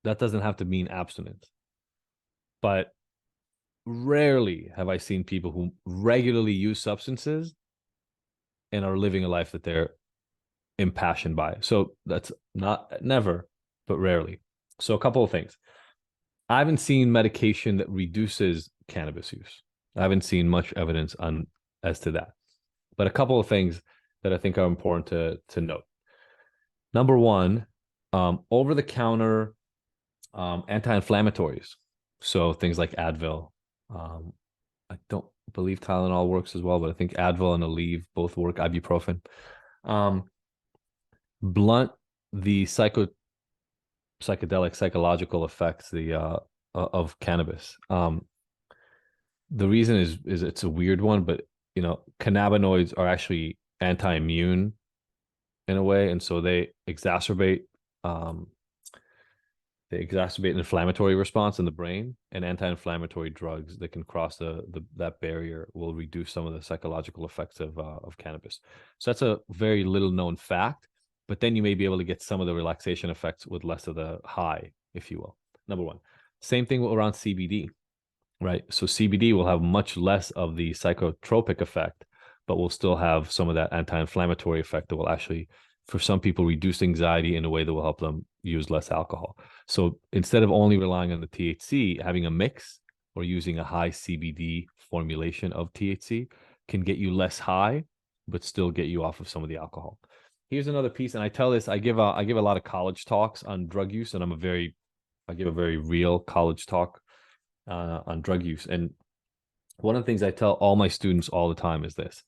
that doesn't have to mean abstinence. But rarely have I seen people who regularly use substances and are living a life that they're impassioned by. So that's not never, but rarely. So a couple of things. I haven't seen medication that reduces cannabis use. I haven't seen much evidence as to that. But a couple of things that I think are important to note. Number one, over-the-counter anti-inflammatories. So things like Advil. I don't believe Tylenol works as well, but I think Advil and Aleve both work. Ibuprofen. Blunt the psychedelic psychological effects of cannabis. The reason is it's a weird one, but cannabinoids are actually anti-immune in a way, and so they exacerbate an inflammatory response in the brain, and anti-inflammatory drugs that can cross that barrier will reduce some of the psychological effects of cannabis. So that's a very little known fact, but then you may be able to get some of the relaxation effects with less of the high, if you will. Number one. Same thing around CBD, right? So CBD will have much less of the psychotropic effect, but will still have some of that anti-inflammatory effect that will actually, for some people, reduce anxiety in a way that will help them use less alcohol. So instead of only relying on the THC, having a mix or using a high CBD formulation of THC can get you less high, but still get you off of some of the alcohol. Here's another piece, and I tell this, I give a lot of college talks on drug use, and I give a very real college talk on drug use. And one of the things I tell all my students all the time is this: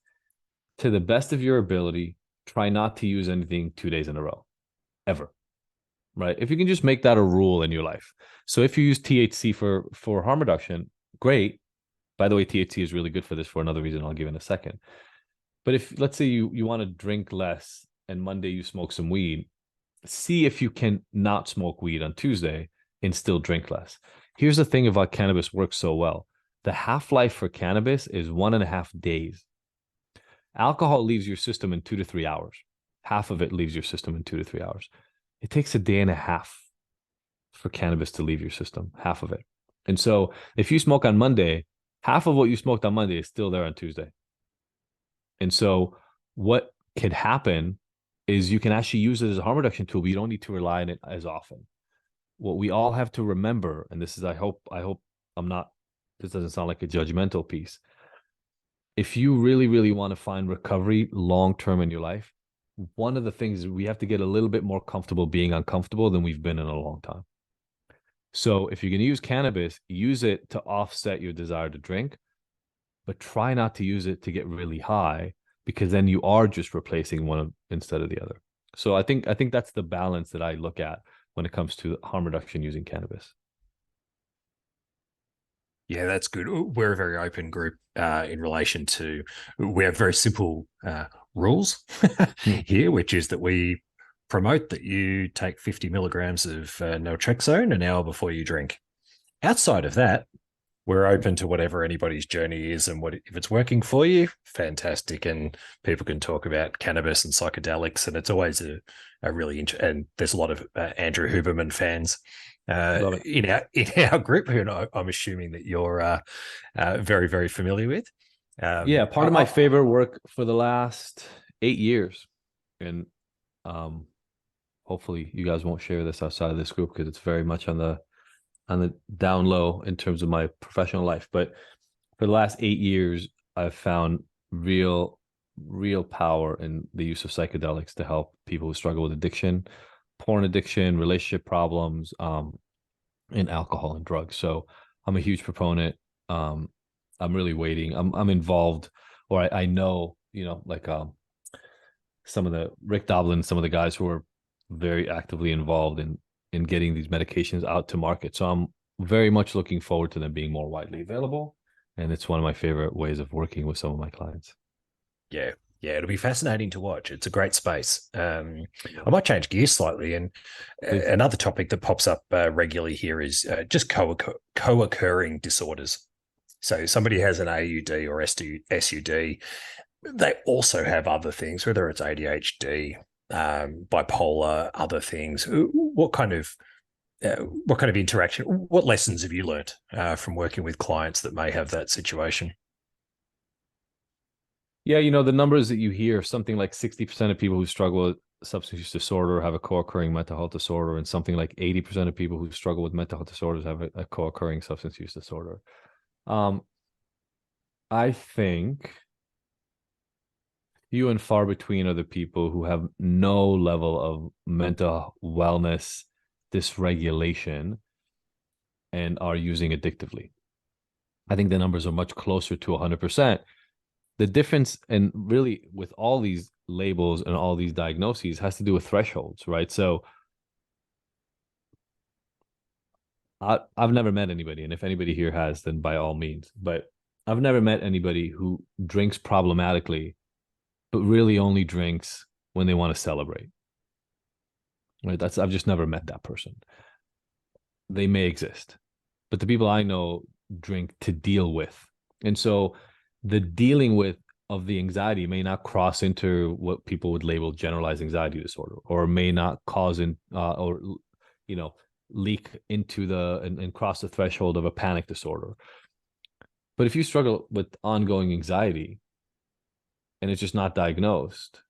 to the best of your ability, try not to use anything 2 days in a row, ever. Right? If you can just make that a rule in your life. So if you use THC for harm reduction, great. By the way, THC is really good for this for another reason I'll give in a second. But if, let's say you want to drink less and Monday you smoke some weed, see if you can not smoke weed on Tuesday and still drink less. Here's the thing about cannabis works so well. The half-life for cannabis is 1.5 days. Alcohol leaves your system in 2 to 3 hours. Half of it leaves your system in 2 to 3 hours. It takes 1.5 days for cannabis to leave your system, half of it. And so if you smoke on Monday, half of what you smoked on Monday is still there on Tuesday. And so what could happen is you can actually use it as a harm reduction tool, but you don't need to rely on it as often. What we all have to remember, and this is, I hope this doesn't sound like a judgmental piece. If you really, really want to find recovery long-term in your life, one of the things is we have to get a little bit more comfortable being uncomfortable than we've been in a long time. So if you're going to use cannabis, use it to offset your desire to drink, but try not to use it to get really high, because then you are just replacing one instead of the other. So I think that's the balance that I look at when it comes to harm reduction using cannabis. Yeah, that's good. We're a very open group in relation to, we have very simple rules here, which is that we promote that you take 50 milligrams of naltrexone an hour before you drink. Outside of that, we're open to whatever anybody's journey is, and if it's working for you, fantastic. And people can talk about cannabis and psychedelics, and it's always a really and there's a lot of Andrew Huberman fans in our group, who I'm assuming that you're very, very familiar with. Yeah, part of my favorite work for the last 8 years, and hopefully you guys won't share this outside of this group because it's very much on the down low in terms of my professional life. But for the last 8 years, I've found real power in the use of psychedelics to help people who struggle with addiction, porn addiction, relationship problems, and alcohol and drugs. So I'm a huge proponent. I'm really waiting. I'm involved, or I know, like some of the Rick Doblin, some of the guys who are very actively involved in getting these medications out to market. So I'm very much looking forward to them being more widely available. And it's one of my favorite ways of working with some of my clients. Yeah, it'll be fascinating to watch. It's a great space. I might change gears slightly. And another topic that pops up regularly here is just co-occurring disorders. So somebody has an AUD or SUD. They also have other things, whether it's ADHD, bipolar, other things. What kind of interaction, what lessons have you learned from working with clients that may have that situation? Yeah, the numbers that you hear, something like 60% of people who struggle with substance use disorder have a co-occurring mental health disorder, and something like 80% of people who struggle with mental health disorders have a co-occurring substance use disorder. I think few and far between are the people who have no level of mental wellness dysregulation and are using addictively. I think the numbers are much closer to 100%. The difference, and really with all these labels and all these diagnoses, has to do with thresholds, right? So I've never met anybody, and if anybody here has, then by all means, but I've never met anybody who drinks problematically, but really only drinks when they want to celebrate. Right? I've just never met that person. They may exist, but the people I know drink to deal with. And so the dealing with of the anxiety may not cross into what people would label generalized anxiety disorder, or may not cause or leak into and cross the threshold of a panic disorder. But if you struggle with ongoing anxiety and it's just not diagnosed,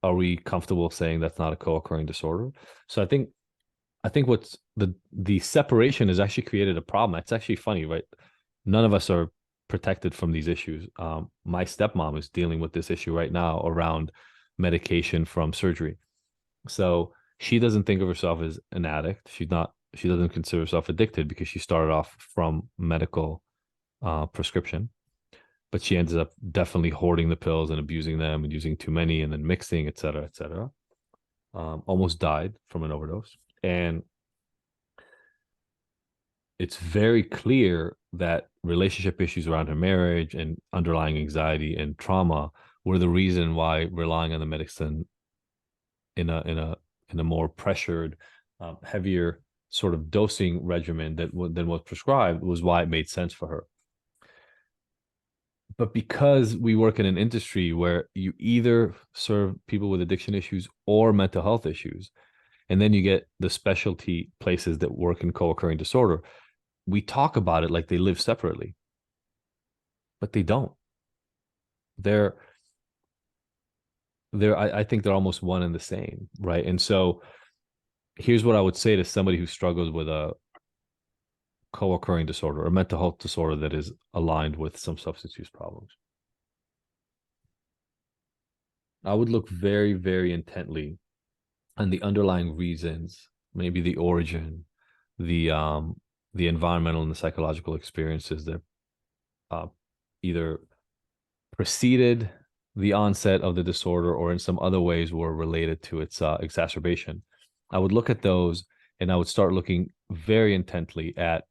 are we comfortable saying that's not a co-occurring disorder? So I think what's the separation has actually created a problem. It's actually funny, right? None of us are protected from these issues. My stepmom is dealing with this issue right now around medication from surgery. So she doesn't think of herself as an addict. She doesn't consider herself addicted because she started off from medical prescription, but she ends up definitely hoarding the pills and abusing them and using too many and then mixing, et cetera, et cetera. Almost died from an overdose. And it's very clear that relationship issues around her marriage and underlying anxiety and trauma were the reason why relying on the medicine in a more pressured, heavier sort of dosing regimen than was prescribed was why it made sense for her. But because we work in an industry where you either serve people with addiction issues or mental health issues, and then you get the specialty places that work in co-occurring disorder, we talk about it like they live separately, but they don't. I think they're almost one and the same, right? And so here's what I would say to somebody who struggles with a co-occurring disorder or mental health disorder that is aligned with some substance use problems. I would look very, very intently on the underlying reasons, maybe the origin, the environmental and the psychological experiences that either preceded the onset of the disorder or in some other ways were related to its exacerbation. I would look at those and I would start looking very intently at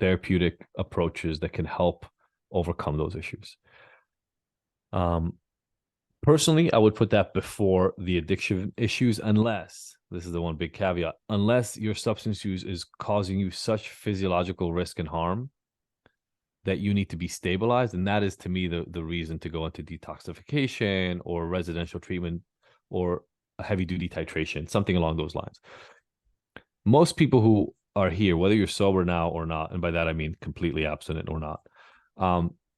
therapeutic approaches that can help overcome those issues. Personally, I would put that before the addiction issues, unless, this is the one big caveat, unless your substance use is causing you such physiological risk and harm that you need to be stabilized. And that is, to me, the reason to go into detoxification or residential treatment or a heavy duty titration, something along those lines. Most people who are here, whether you're sober now or not, and by that I mean completely abstinent or not,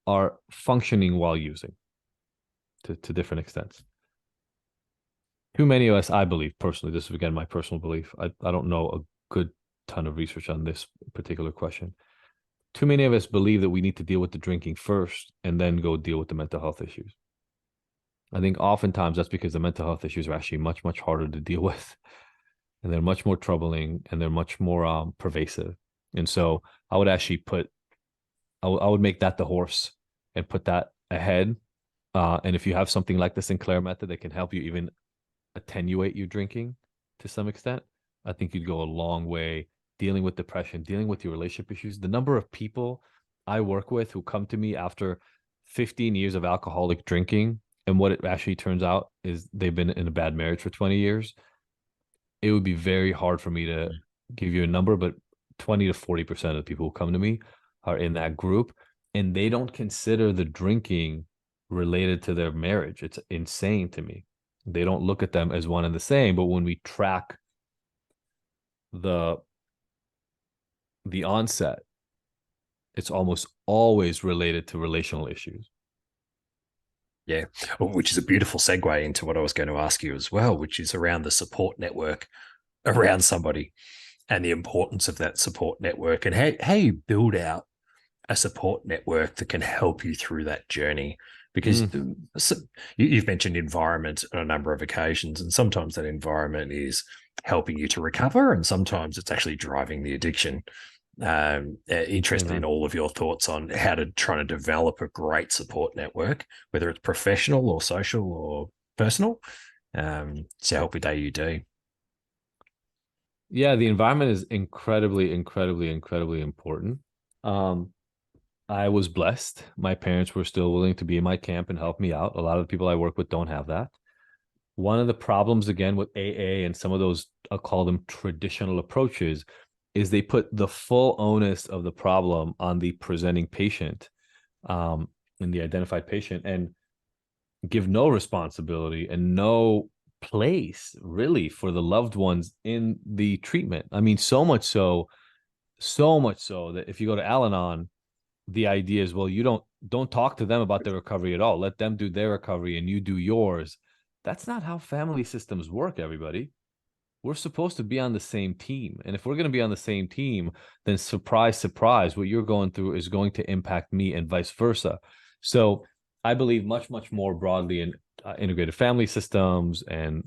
are functioning while using to different extents. Too many of us, I believe personally, this is again my personal belief, I don't know a good ton of research on this particular question. Too many of us believe that we need to deal with the drinking first and then go deal with the mental health issues. I think oftentimes that's because the mental health issues are actually much, much harder to deal with. And they're much more troubling and they're much more pervasive. And so I would actually I would make that the horse and put that ahead. And if you have something like the Sinclair Method that can help you even attenuate your drinking to some extent, I think you'd go a long way dealing with depression, dealing with your relationship issues. The number of people I work with who come to me after 15 years of alcoholic drinking, and what it actually turns out is they've been in a bad marriage for 20 years. It would be very hard for me to give you a number, but 20 to 40% of the people who come to me are in that group, and they don't consider the drinking related to their marriage. It's insane to me. They don't look at them as one and the same, but when we track the onset, it's almost always related to relational issues. Yeah, which is a beautiful segue into what I was going to ask you as well, which is around the support network around somebody and the importance of that support network and how you build out a support network that can help you through that journey. because you've mentioned environment on a number of occasions, and sometimes that environment is helping you to recover, and sometimes it's actually driving the addiction. Interested in all of your thoughts on how to try to develop a great support network, whether it's professional or social or personal, to help with AUD. Yeah, the environment is incredibly important. I was blessed. My parents were still willing to be in my camp and help me out. A lot of the people I work with don't have that. One of the problems, again, with AA and some of those, I'll call them traditional approaches, is they put the full onus of the problem on the presenting patient, and the identified patient, and give no responsibility and no place really for the loved ones in the treatment. I mean, so much so that if you go to Al-Anon, the idea is, well, you don't talk to them about their recovery at all. Let them do their recovery and you do yours. That's not how family systems work, everybody. We're supposed to be on the same team. And if we're going to be on the same team, then surprise, surprise, what you're going through is going to impact me and vice versa. So I believe much more broadly in integrated family systems and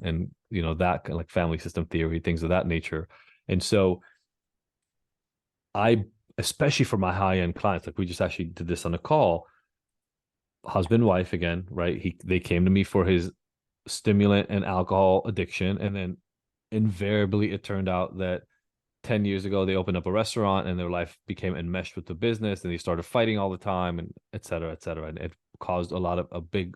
that kind of like family system theory, things of that nature. And so I, especially for my high-end clients, like we just actually did this on a call, husband, wife again, right? They came to me for his stimulant and alcohol addiction. And then invariably it turned out that 10 years ago, they opened up a restaurant and their life became enmeshed with the business and they started fighting all the time and et cetera, et cetera. And it caused a big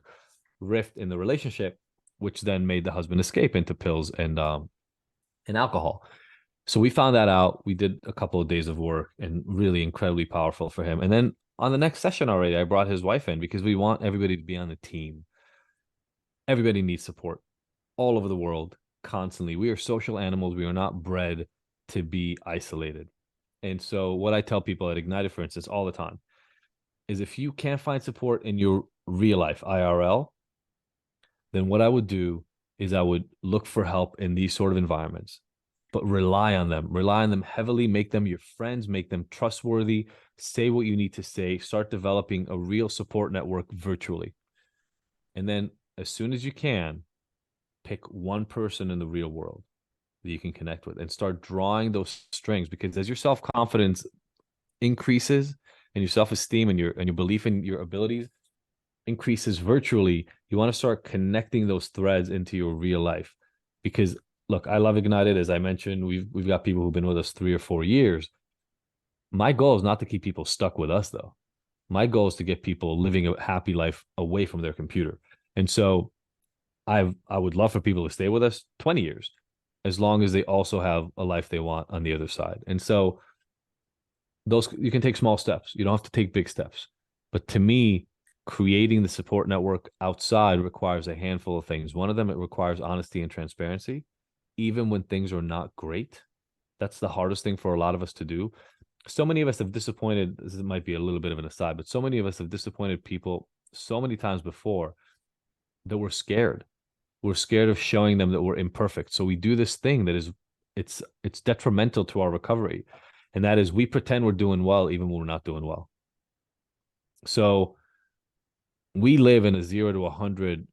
rift in the relationship, which then made the husband escape into pills and alcohol. So we found that out. We did a couple of days of work and really incredibly powerful for him. And then on the next session already, I brought his wife in because we want everybody to be on the team. Everybody needs support all over the world constantly. We are social animals. We are not bred to be isolated. And so what I tell people at Ignited, for instance, all the time is if you can't find support in your real life, IRL, then what I would do is I would look for help in these sort of environments, but rely on them heavily, make them your friends, make them trustworthy, say what you need to say, start developing a real support network virtually. And then as soon as you can, pick one person in the real world that you can connect with and start drawing those strings, because as your self-confidence increases and your self-esteem and your belief in your abilities increases virtually, you want to start connecting those threads into your real life. Because look, I love Ignited. As I mentioned, we've got people who've been with us 3 or 4 years. My goal is not to keep people stuck with us, though. My goal is to get people living a happy life away from their computer. And so I would love for people to stay with us 20 years, as long as they also have a life they want on the other side. And so those, you can take small steps. You don't have to take big steps. But to me, creating the support network outside requires a handful of things. One of them, it requires honesty and transparency, even when things are not great. That's the hardest thing for a lot of us to do. So many of us have disappointed, this might be a little bit of an aside, but so many of us have disappointed people so many times before that we're scared. We're scared of showing them that we're imperfect. So we do this thing that is, it's detrimental to our recovery. And that is, we pretend we're doing well even when we're not doing well. So we live in a 0 to 100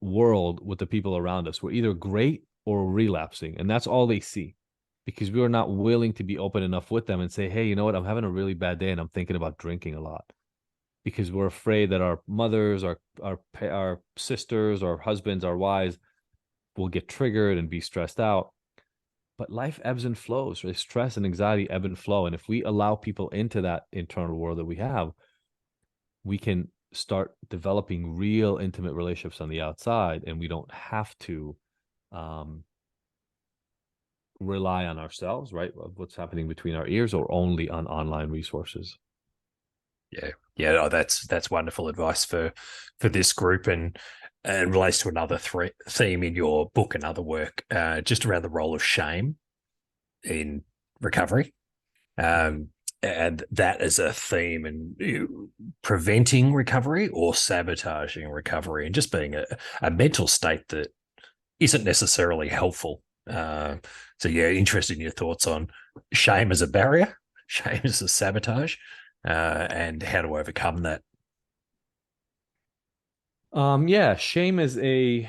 world with the people around us. We're either great or relapsing. And that's all they see, because we are not willing to be open enough with them and say, hey, you know what? I'm having a really bad day and I'm thinking about drinking a lot. Because we're afraid that our mothers, our sisters, our husbands, our wives will get triggered and be stressed out. But life ebbs and flows, right? Stress and anxiety ebb and flow. And if we allow people into that internal world that we have, we can start developing real intimate relationships on the outside, and we don't have to rely on ourselves, right? What's happening between our ears, or only on online resources. Yeah, no, that's wonderful advice for this group, and relates to another theme in your book and other work, just around the role of shame in recovery, and that is a theme in preventing recovery or sabotaging recovery, and just being a mental state that isn't necessarily helpful. So yeah, interested in your thoughts on shame as a barrier, shame as a sabotage, and how to overcome that. Yeah, shame is the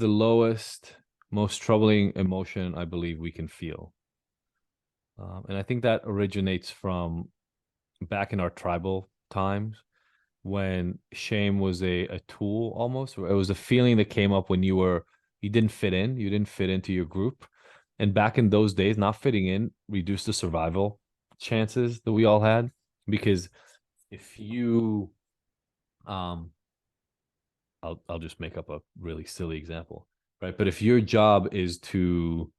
lowest, most troubling emotion I believe we can feel. And I think that originates from back in our tribal times when shame was a tool almost. It was a feeling that came up when you didn't fit in, you didn't fit into your group. And back in those days, not fitting in reduced the survival chances that we all had. Because if you I'll just make up a really silly example, right? But if your job is to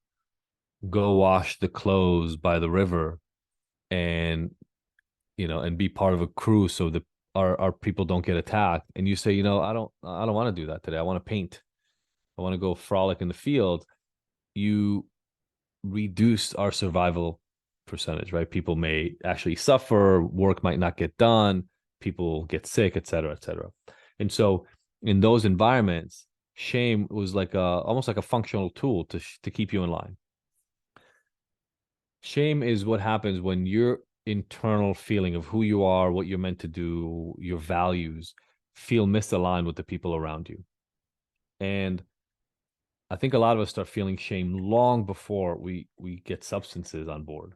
go wash the clothes by the river and and be part of a crew so that our people don't get attacked, and you say, I don't want to do that today. I want to paint. I want to go frolic in the field. You reduce our survival percentage, right? People may actually suffer, work might not get done, people get sick, et cetera, et cetera. And so in those environments, shame was like almost like a functional tool to keep you in line. Shame is what happens when your internal feeling of who you are, what you're meant to do, your values feel misaligned with the people around you. And I think a lot of us start feeling shame long before we get substances on board.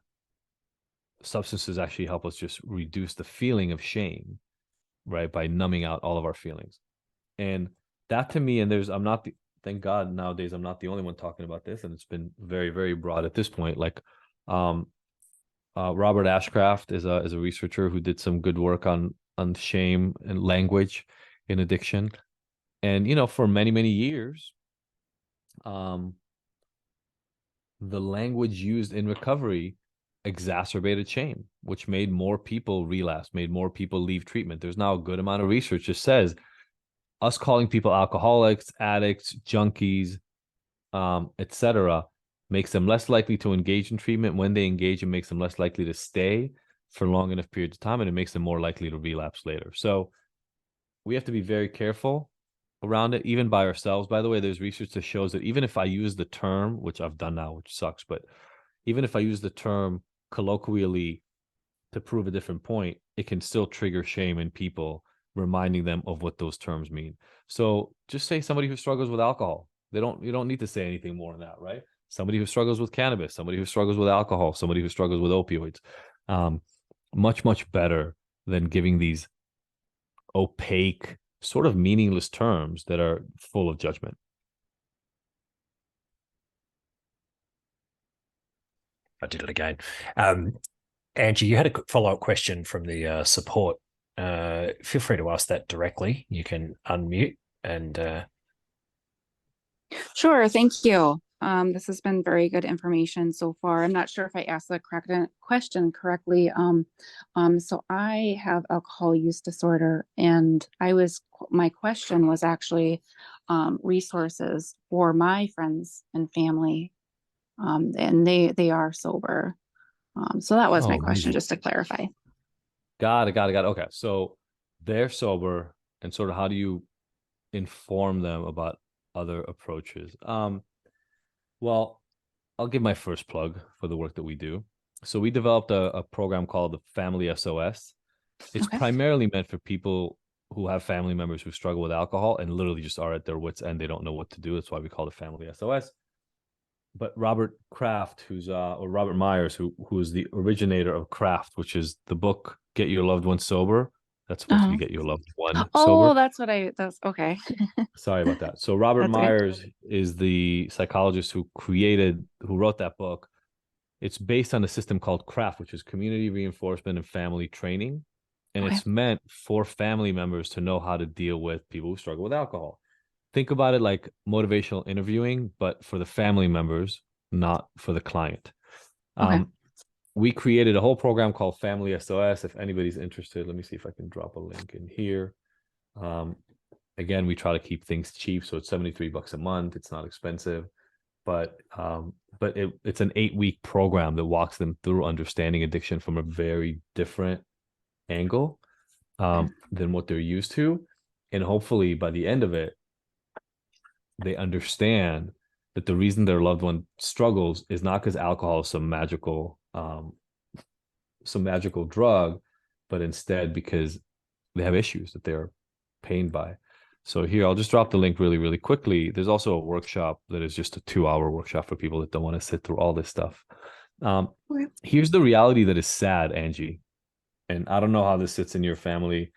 Substances actually help us just reduce the feeling of shame, right? By numbing out all of our feelings. And that to me, and thank God nowadays I'm not the only one talking about this, and it's been very, very broad at this point. Like Robert Ashcraft is a researcher who did some good work on shame and language in addiction. And for many, many years, the language used in recovery exacerbated shame, which made more people relapse, made more people leave treatment. There's now a good amount of research that says us calling people alcoholics, addicts, junkies, etc., makes them less likely to engage in treatment. When they engage, it makes them less likely to stay for long enough periods of time, and it makes them more likely to relapse later. So we have to be very careful around it, even by ourselves. By the way, there's research that shows that even if I use the term, which I've done now, which sucks, but even if I use the term colloquially to prove a different point, it can still trigger shame in people, reminding them of what those terms mean. So just say somebody who struggles with alcohol. You don't need to say anything more than that, right? Somebody who struggles with cannabis, somebody who struggles with alcohol, somebody who struggles with opioids. Much, much better than giving these opaque, sort of meaningless terms that are full of judgment. I did it again. Angie, you had a follow-up question from the support. Feel free to ask that directly. You can unmute and Sure, thank you. This has been very good information so far. I'm not sure if I asked the correct question correctly. So I have alcohol use disorder, and my question was actually resources for my friends and family, and they are sober. So that was my question, just to clarify. Got it. Okay, so they're sober, and sort of how do you inform them about other approaches? Well, I'll give my first plug for the work that we do. So we developed a program called the Family SOS. It's primarily meant for people who have family members who struggle with alcohol and literally just are at their wits' end. They don't know what to do. That's why we call it Family SOS. But Robert Myers, who is the originator of Craft, which is the book Get Your Loved One Sober. That's supposed to be Get Your Loved One Sober. Oh, that's okay. Sorry about that. So Robert That's Myers okay. is the psychologist who wrote that book. It's based on a system called CRAFT, which is Community Reinforcement and Family Training. And it's meant for family members to know how to deal with people who struggle with alcohol. Think about it like motivational interviewing, but for the family members, not for the client. We created a whole program called Family SOS. If anybody's interested, let me see if I can drop a link in here. Again, we try to keep things cheap, so it's $73 a month. It's not expensive, but it's an 8-week program that walks them through understanding addiction from a very different angle than what they're used to, and hopefully by the end of it, they understand that the reason their loved one struggles is not because alcohol is some magical some magical drug, but instead because they have issues that they're pained by. So here, I'll just drop the link really, really quickly. There's also a workshop that is just a 2-hour workshop for people that don't want to sit through all this stuff. Here's the reality that is sad, Angie. And I don't know how this sits in your family.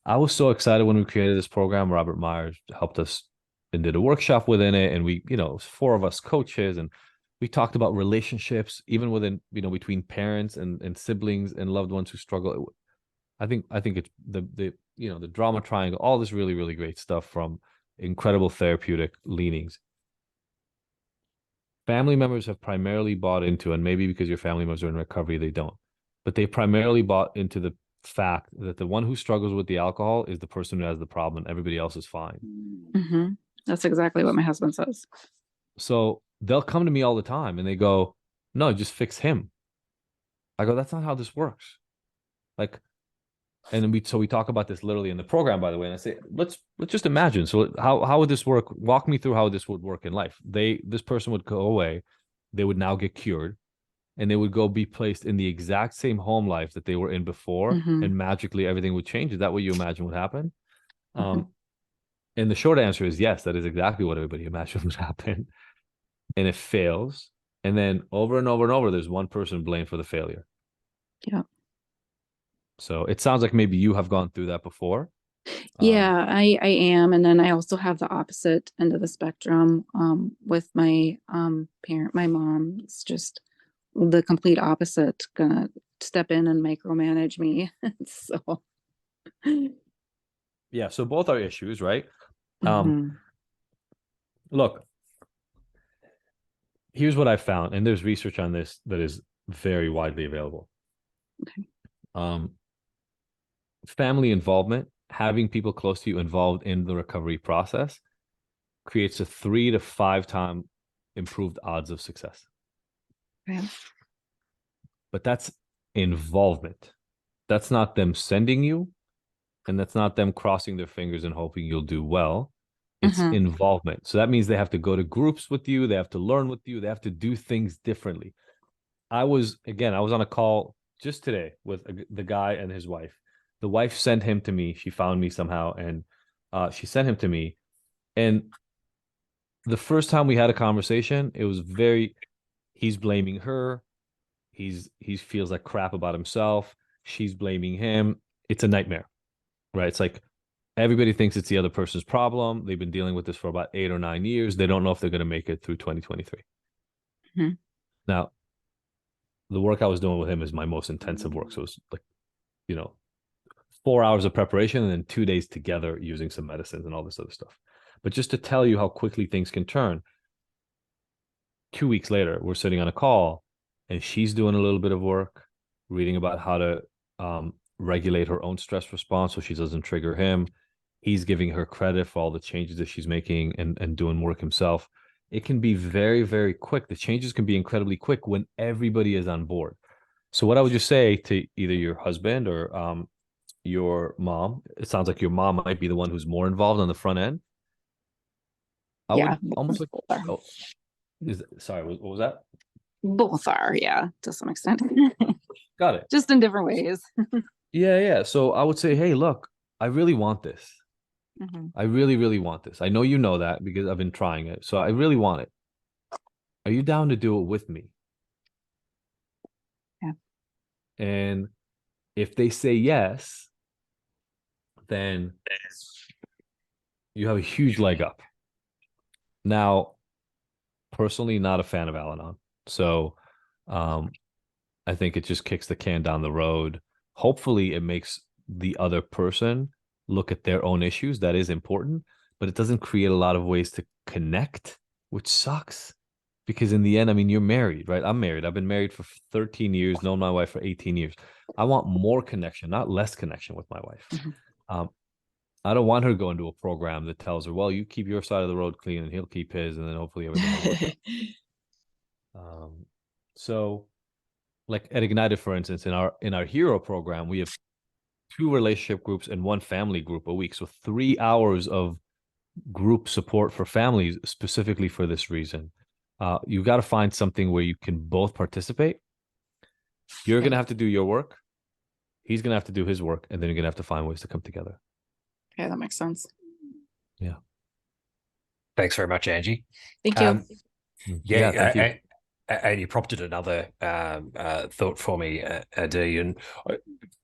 I was so excited when we created this program. Robert Myers helped us and did a workshop within it. And we, 4 of us coaches, and we talked about relationships, even within, between parents and siblings and loved ones who struggle. I think it's the drama triangle, all this really, really great stuff from incredible therapeutic leanings. Family members have primarily bought into, and maybe because your family members are in recovery, they don't, but they primarily bought into the fact that the one who struggles with the alcohol is the person who has the problem. Everybody else is fine. Mm-hmm. That's exactly what my husband says. So they'll come to me all the time and they go, no, just fix him. I go, that's not how this works. Like, and then we talk about this literally in the program, by the way. And I say, let's just imagine. So how would this work? Walk me through how this would work in life. This person would go away. They would now get cured, and they would go be placed in the exact same home life that they were in before. Mm-hmm. And magically everything would change. Is that what you imagine would happen? Mm-hmm. And the short answer is yes, that is exactly what everybody imagines would happen. And it fails. And then over and over and over, there's one person blamed for the failure. Yeah. So it sounds like maybe you have gone through that before. Yeah, I am. And then I also have the opposite end of the spectrum with my parent, my mom. It's just the complete opposite, gonna step in and micromanage me. So Yeah, so both are issues, right? mhm. Look, here's what I found, and there's research on this that is very widely available. Okay. Family involvement, having people close to you involved in the recovery process, creates a 3 to 5 time improved odds of success. Okay. But that's involvement. That's not them sending you, and that's not them crossing their fingers and hoping you'll do well. It's involvement. So that means they have to go to groups with you. They have to learn with you. They have to do things differently. I was on a call just today with the guy and his wife. The wife sent him to me. She found me somehow, and she sent him to me. And the first time we had a conversation, it was he's blaming her. He feels like crap about himself. She's blaming him. It's a nightmare, right? It's like everybody thinks it's the other person's problem. They've been dealing with this for about 8 or 9 years. They don't know if they're going to make it through 2023. Mm-hmm. Now, the work I was doing with him is my most intensive work. So it's like, 4 hours of preparation and then 2 days together using some medicines and all this other stuff. But just to tell you how quickly things can turn, 2 weeks later, we're sitting on a call and she's doing a little bit of work, reading about how to regulate her own stress response so she doesn't trigger him. He's giving her credit for all the changes that she's making and doing work himself. It can be very, very quick. The changes can be incredibly quick when everybody is on board. So what I would just say to either your husband or your mom, it sounds like your mom might be the one who's more involved on the front end. I would almost like, sorry, what was that? Both are, yeah, to some extent. Got it. Just in different ways. Yeah. So I would say, hey, look, I really want this. Mm-hmm. I really, really want this. I know you know that because I've been trying it. So I really want it. Are you down to do it with me? Yeah. And if they say yes, then you have a huge leg up. Now, personally, not a fan of Al-Anon. So I think it just kicks the can down the road. Hopefully, it makes the other person look at their own issues. That is important, but it doesn't create a lot of ways to connect, which sucks. Because in the end, I mean, you're married, right? I'm married. I've been married for 13 years, known my wife for 18 years. I want more connection, not less connection with my wife. Mm-hmm. I don't want her going to a program that tells her, well, you keep your side of the road clean and he'll keep his, and then hopefully everything will work. So like at Ignited, for instance, in our hero program, we have 2 relationship groups and 1 family group a week. So 3 hours of group support for families specifically for this reason. You got to find something where you can both participate. You're going to have to do your work. He's going to have to do his work. And then you're going to have to find ways to come together. Okay, that makes sense. Yeah. Thanks very much, Angie. Thank you. Thank you. And you prompted another thought for me, Adi. And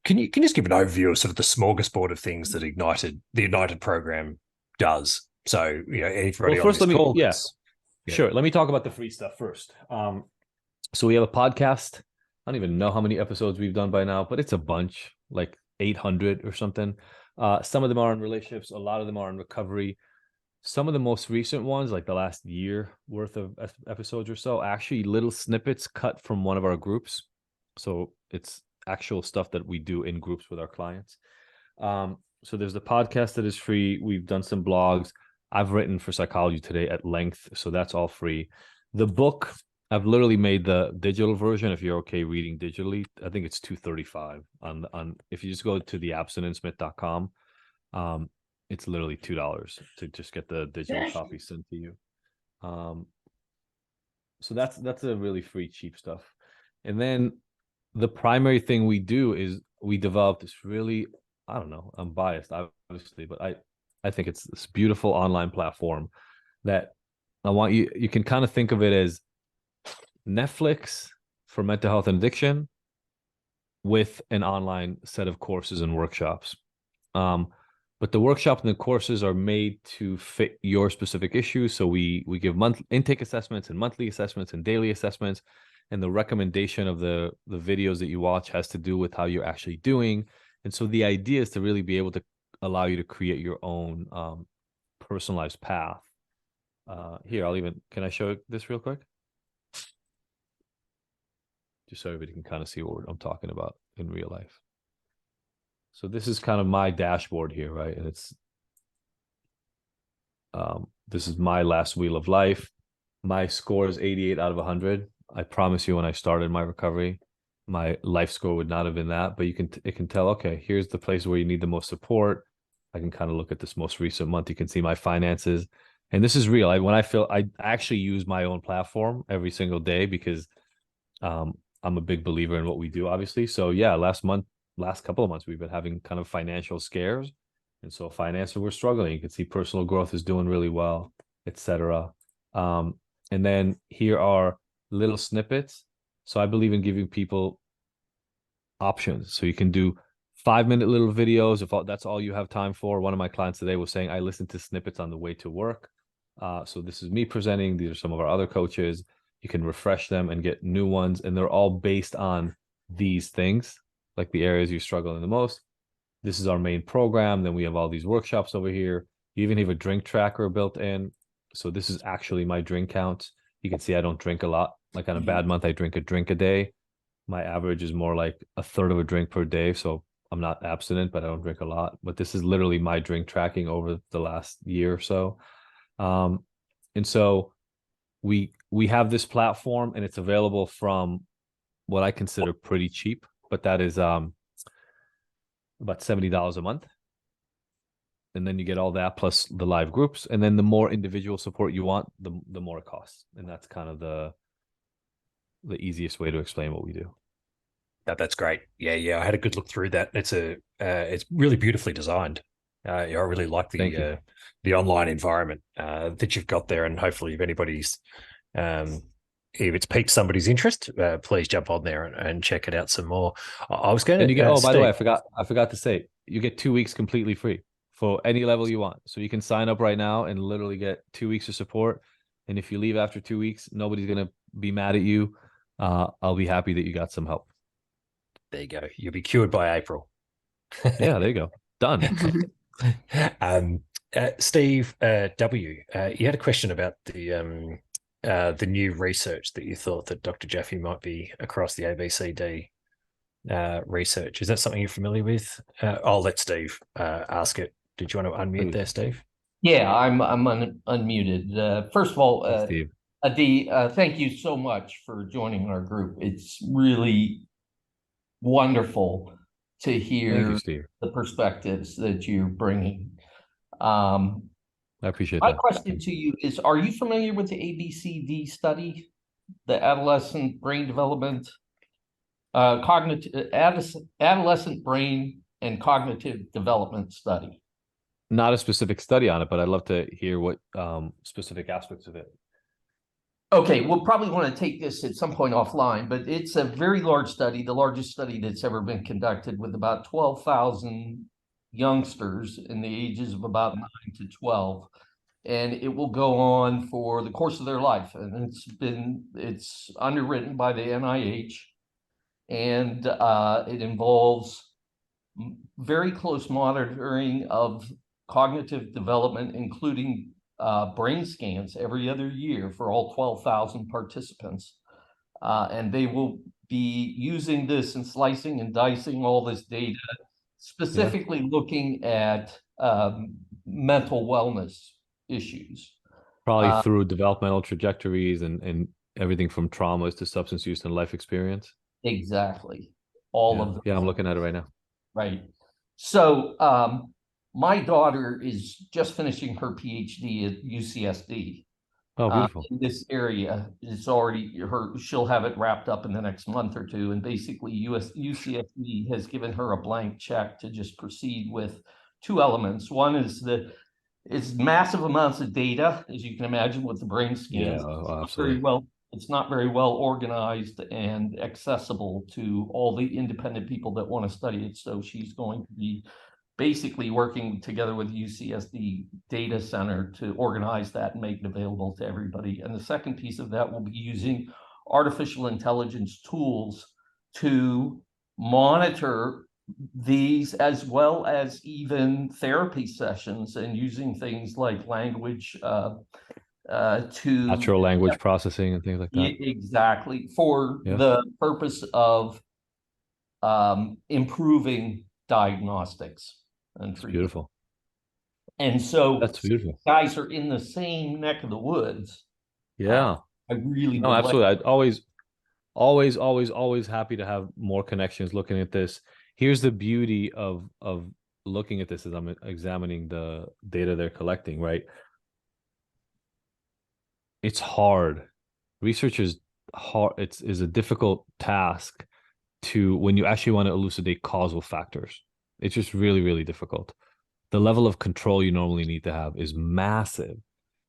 can you just give an overview of sort of the smorgasbord of things that the Ignited program does? So, everybody Well, on first, this call. Sure. Let me talk about the free stuff first. So we have a podcast. I don't even know how many episodes we've done by now, but it's a bunch, like 800 or something. Some of them are on relationships. A lot of them are on recovery. Some of the most recent ones, like the last year worth of episodes or so, actually little snippets cut from one of our groups. So it's actual stuff that we do in groups with our clients. So there's the podcast that is free. We've done some blogs. I've written for Psychology Today at length, so that's all free. The book, I've literally made the digital version. If you're okay reading digitally, I think it's $235 on if you just go to theabstinenceMyth.com. It's literally $2 to just get the digital copy sent to you. So that's a really free, cheap stuff. And then the primary thing we do is we develop this really, I don't know, I'm biased, obviously, but I think it's this beautiful online platform that I want you can kind of think of it as Netflix for mental health and addiction with an online set of courses and workshops. But the workshop and the courses are made to fit your specific issues. So we give monthly intake assessments and monthly assessments and daily assessments. And the recommendation of the videos that you watch has to do with how you're actually doing. And so the idea is to really be able to allow you to create your own personalized path. Here, can I show this real quick? Just so everybody can kind of see what I'm talking about in real life. So this is kind of my dashboard here, right? And it's this is my last wheel of life. My score is 88 out of 100. I promise you, when I started my recovery, my life score would not have been that. But it can tell, okay, here's the place where you need the most support. I can kind of look at this most recent month. You can see my finances, and this is real. I actually use my own platform every single day because I'm a big believer in what we do, obviously. So yeah, last couple of months, we've been having kind of financial scares. And so financially, we're struggling. You can see personal growth is doing really well, etc. And then here are little snippets. So I believe in giving people options. So you can do 5-minute little videos if that's all you have time for. One of my clients today was saying, I listen to snippets on the way to work. So this is me presenting. These are some of our other coaches. You can refresh them and get new ones. And they're all based on these things, like the areas you're struggling the most. This is our main program. Then we have all these workshops over here. You even have a drink tracker built in. So this is actually my drink count. You can see I don't drink a lot. Like on a bad month, I drink a drink a day. My average is more like a third of a drink per day. So I'm not abstinent, but I don't drink a lot. But this is literally my drink tracking over the last year or so. And so we have this platform, and it's available from what I consider pretty cheap, but that is about $70 a month. And then you get all that plus the live groups. And then the more individual support you want, the more it costs. And that's kind of the easiest way to explain what we do. That's great. Yeah. I had a good look through that. It's really beautifully designed. I really like the online environment that you've got there. And hopefully, if anybody's if it's piqued somebody's interest, please jump on there and check it out some more. I was going to. And you get. By the way, I forgot to say, you get 2 weeks completely free for any level you want. So you can sign up right now and literally get 2 weeks of support. And if you leave after 2 weeks, nobody's gonna be mad at you. I'll be happy that you got some help. There you go. You'll be cured by April. Yeah, there you go. Done. Steve W, you had a question about the new research that you thought that Dr. Jaffe might be across the ABCD research. Is that something you're familiar with? I'll let Steve ask it. Did you want to unmute there, Steve? Yeah, I'm unmuted. First of all, Steve. Adi, thank you so much for joining our group. It's really wonderful to hear the perspectives that you're bringing. I appreciate my that. question to you is, are you familiar with the ABCD study, the adolescent brain development? Cognitive adolescent brain and cognitive development study. Not a specific study on it, but I'd love to hear what specific aspects of it. Okay, we'll probably want to take this at some point offline, but it's a very large study, the largest study that's ever been conducted, with about 12,000 youngsters in the ages of about 9 to 12. And it will go on for the course of their life. And it's underwritten by the NIH, and it involves very close monitoring of cognitive development, including brain scans every other year for all 12,000 participants. And they will be using this and slicing and dicing all this data, specifically looking at mental wellness issues. Probably through developmental trajectories and everything from traumas to substance use and life experience. Exactly. All of them. Yeah, I'm looking at it right now. Right. So my daughter is just finishing her PhD at UCSD. Oh, beautiful. In this area. It's already she'll have it wrapped up in the next month or two. And basically UCSD has given her a blank check to just proceed with two elements. One is it's massive amounts of data, as you can imagine, with the brain scans. Yeah, absolutely. It's not very well organized and accessible to all the independent people that want to study it. So she's going to be basically working together with UCSD Data Center to organize that and make it available to everybody. And the second piece of that will be using artificial intelligence tools to monitor these, as well as even therapy sessions, and using things like language to natural language processing and things like that. Exactly, for the purpose of improving diagnostics and treatment. Beautiful. And so that's beautiful. Guys are in the same neck of the woods. Yeah. I really no, absolutely. I'd always happy to have more connections looking at this. Here's the beauty of looking at this as I'm examining the data they're collecting, right? It's hard. Research is hard. Is a difficult task to, when you actually want to elucidate causal factors. It's just really, really difficult. The level of control you normally need to have is massive.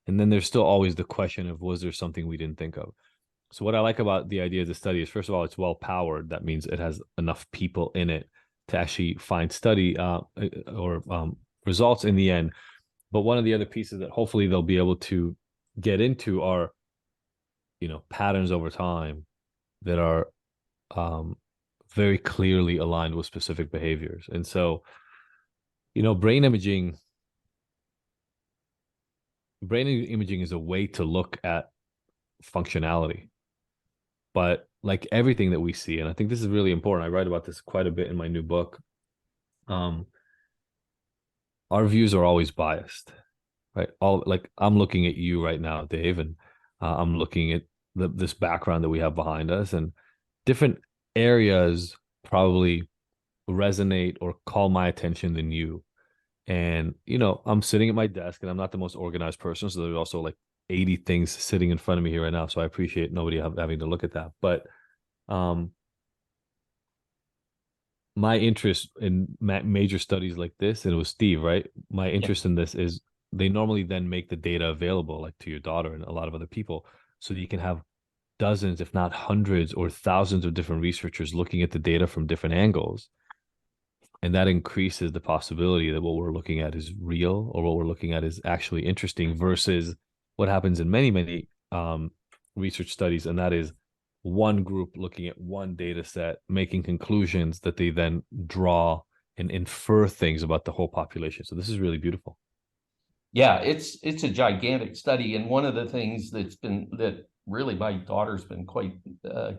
And then there's still always the question of, was there something we didn't think of? So what I like about the idea of the study is, first of all, it's well powered. That means it has enough people in it to actually find study results in the end. But one of the other pieces that hopefully they'll be able to get into are, patterns over time that are very clearly aligned with specific behaviors. And so, brain imaging is a way to look at functionality. But like everything that we see, and I think this is really important, I write about this quite a bit in my new book, our views are always biased, right? I'm looking at you right now, Dave, and I'm looking at this background that we have behind us, and different areas probably resonate or call my attention than you. And, I'm sitting at my desk and I'm not the most organized person. So there's also like 80 things sitting in front of me here right now. So I appreciate nobody having to look at that. But my interest in major studies like this, and it was Steve, right? My interest in this is they normally then make the data available, like to your daughter and a lot of other people, so that you can have dozens, if not hundreds or thousands of different researchers looking at the data from different angles. And that increases the possibility that what we're looking at is real, or what we're looking at is actually interesting, versus what happens in many, many research studies. And that is one group looking at one data set, making conclusions that they then draw and infer things about the whole population. So this is really beautiful. Yeah, it's a gigantic study. And one of the things that really my daughter's been quite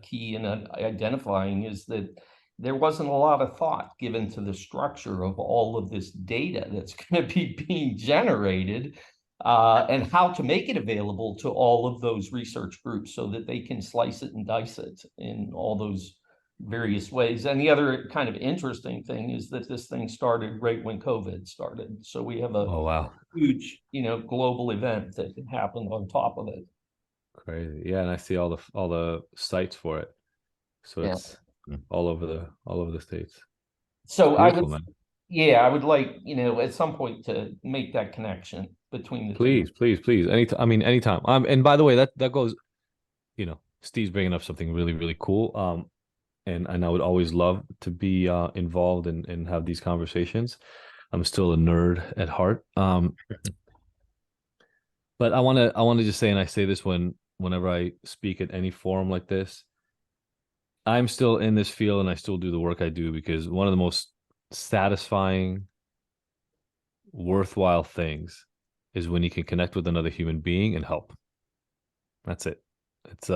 key in identifying is that there wasn't a lot of thought given to the structure of all of this data that's going to be being generated, and how to make it available to all of those research groups so that they can slice it and dice it in all those various ways. And the other kind of interesting thing is that this thing started right when COVID started. So we have a huge, global event that happened on top of it. Crazy. Yeah. And I see all the sites for it. So it's all over the states. So I Beautiful, would, man. yeah, I would like, at some point to make that connection between the two. Please. Anytime. I mean, anytime. And by the way, that goes, Steve's bringing up something really, really cool. And I would always love to be involved and have these conversations. I'm still a nerd at heart. But I want to just say, and I say this whenever I speak at any forum like this, I'm still in this field and I still do the work I do because one of the most satisfying, worthwhile things is when you can connect with another human being and help. That's it. It's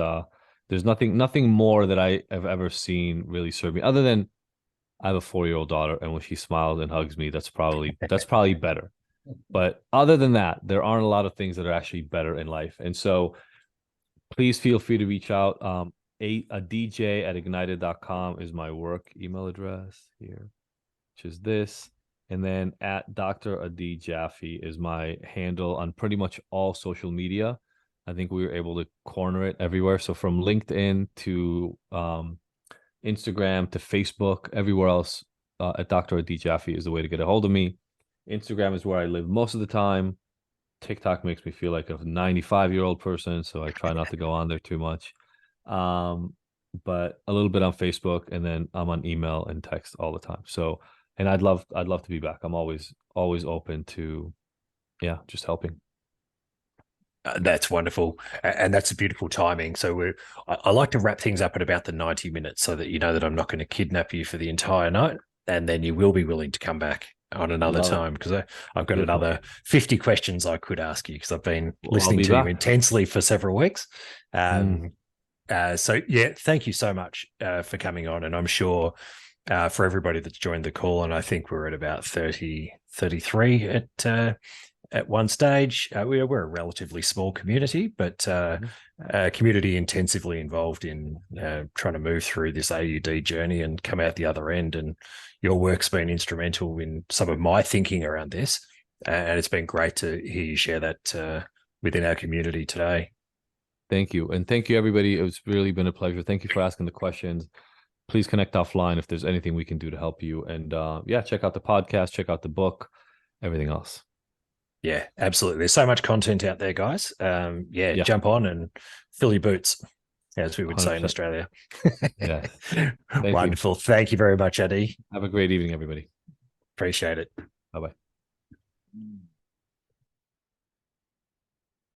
there's nothing more that I have ever seen really serve me, other than I have a 4-year-old daughter, and when she smiles and hugs me, that's probably better. But other than that, there aren't a lot of things that are actually better in life. And so please feel free to reach out. A DJ@ignited.com is my work email address here, which is this. And then at Dr. Adi Jaffe is my handle on pretty much all social media. I think we were able to corner it everywhere. So from LinkedIn to Instagram to Facebook, everywhere else at Dr. Adi Jaffe is the way to get a hold of me. Instagram is where I live most of the time. TikTok makes me feel like a 95-year-old person, so I try not to go on there too much. But a little bit on Facebook, and then I'm on email and text all the time. So, and I'd love to be back. I'm always open to, just helping. That's wonderful, and that's a beautiful timing. So I like to wrap things up at about the 90 minutes, so that you know that I'm not going to kidnap you for the entire night, and then you will be willing to come back on another time, because I've got Beautiful. another 50 questions I could ask you, because I've been Well, listening to back. you intensely for several weeks. So yeah, thank you so much for coming on, and I'm sure for everybody that's joined the call, and I think we're at about 33 at one stage. We're a relatively small community, but community intensively involved in trying to move through this AUD journey and come out the other end. And your work's been instrumental in some of my thinking around this. And it's been great to hear you share that within our community today. Thank you. And thank you, everybody. It's really been a pleasure. Thank you for asking the questions. Please connect offline if there's anything we can do to help you. And check out the podcast, check out the book, everything else. Yeah, absolutely. There's so much content out there, guys. Jump on and fill your boots, as we would 100%. Say in Australia. Yeah. Wonderful. Thank you very much, Adi. Have a great evening, everybody. Appreciate it. Bye-bye.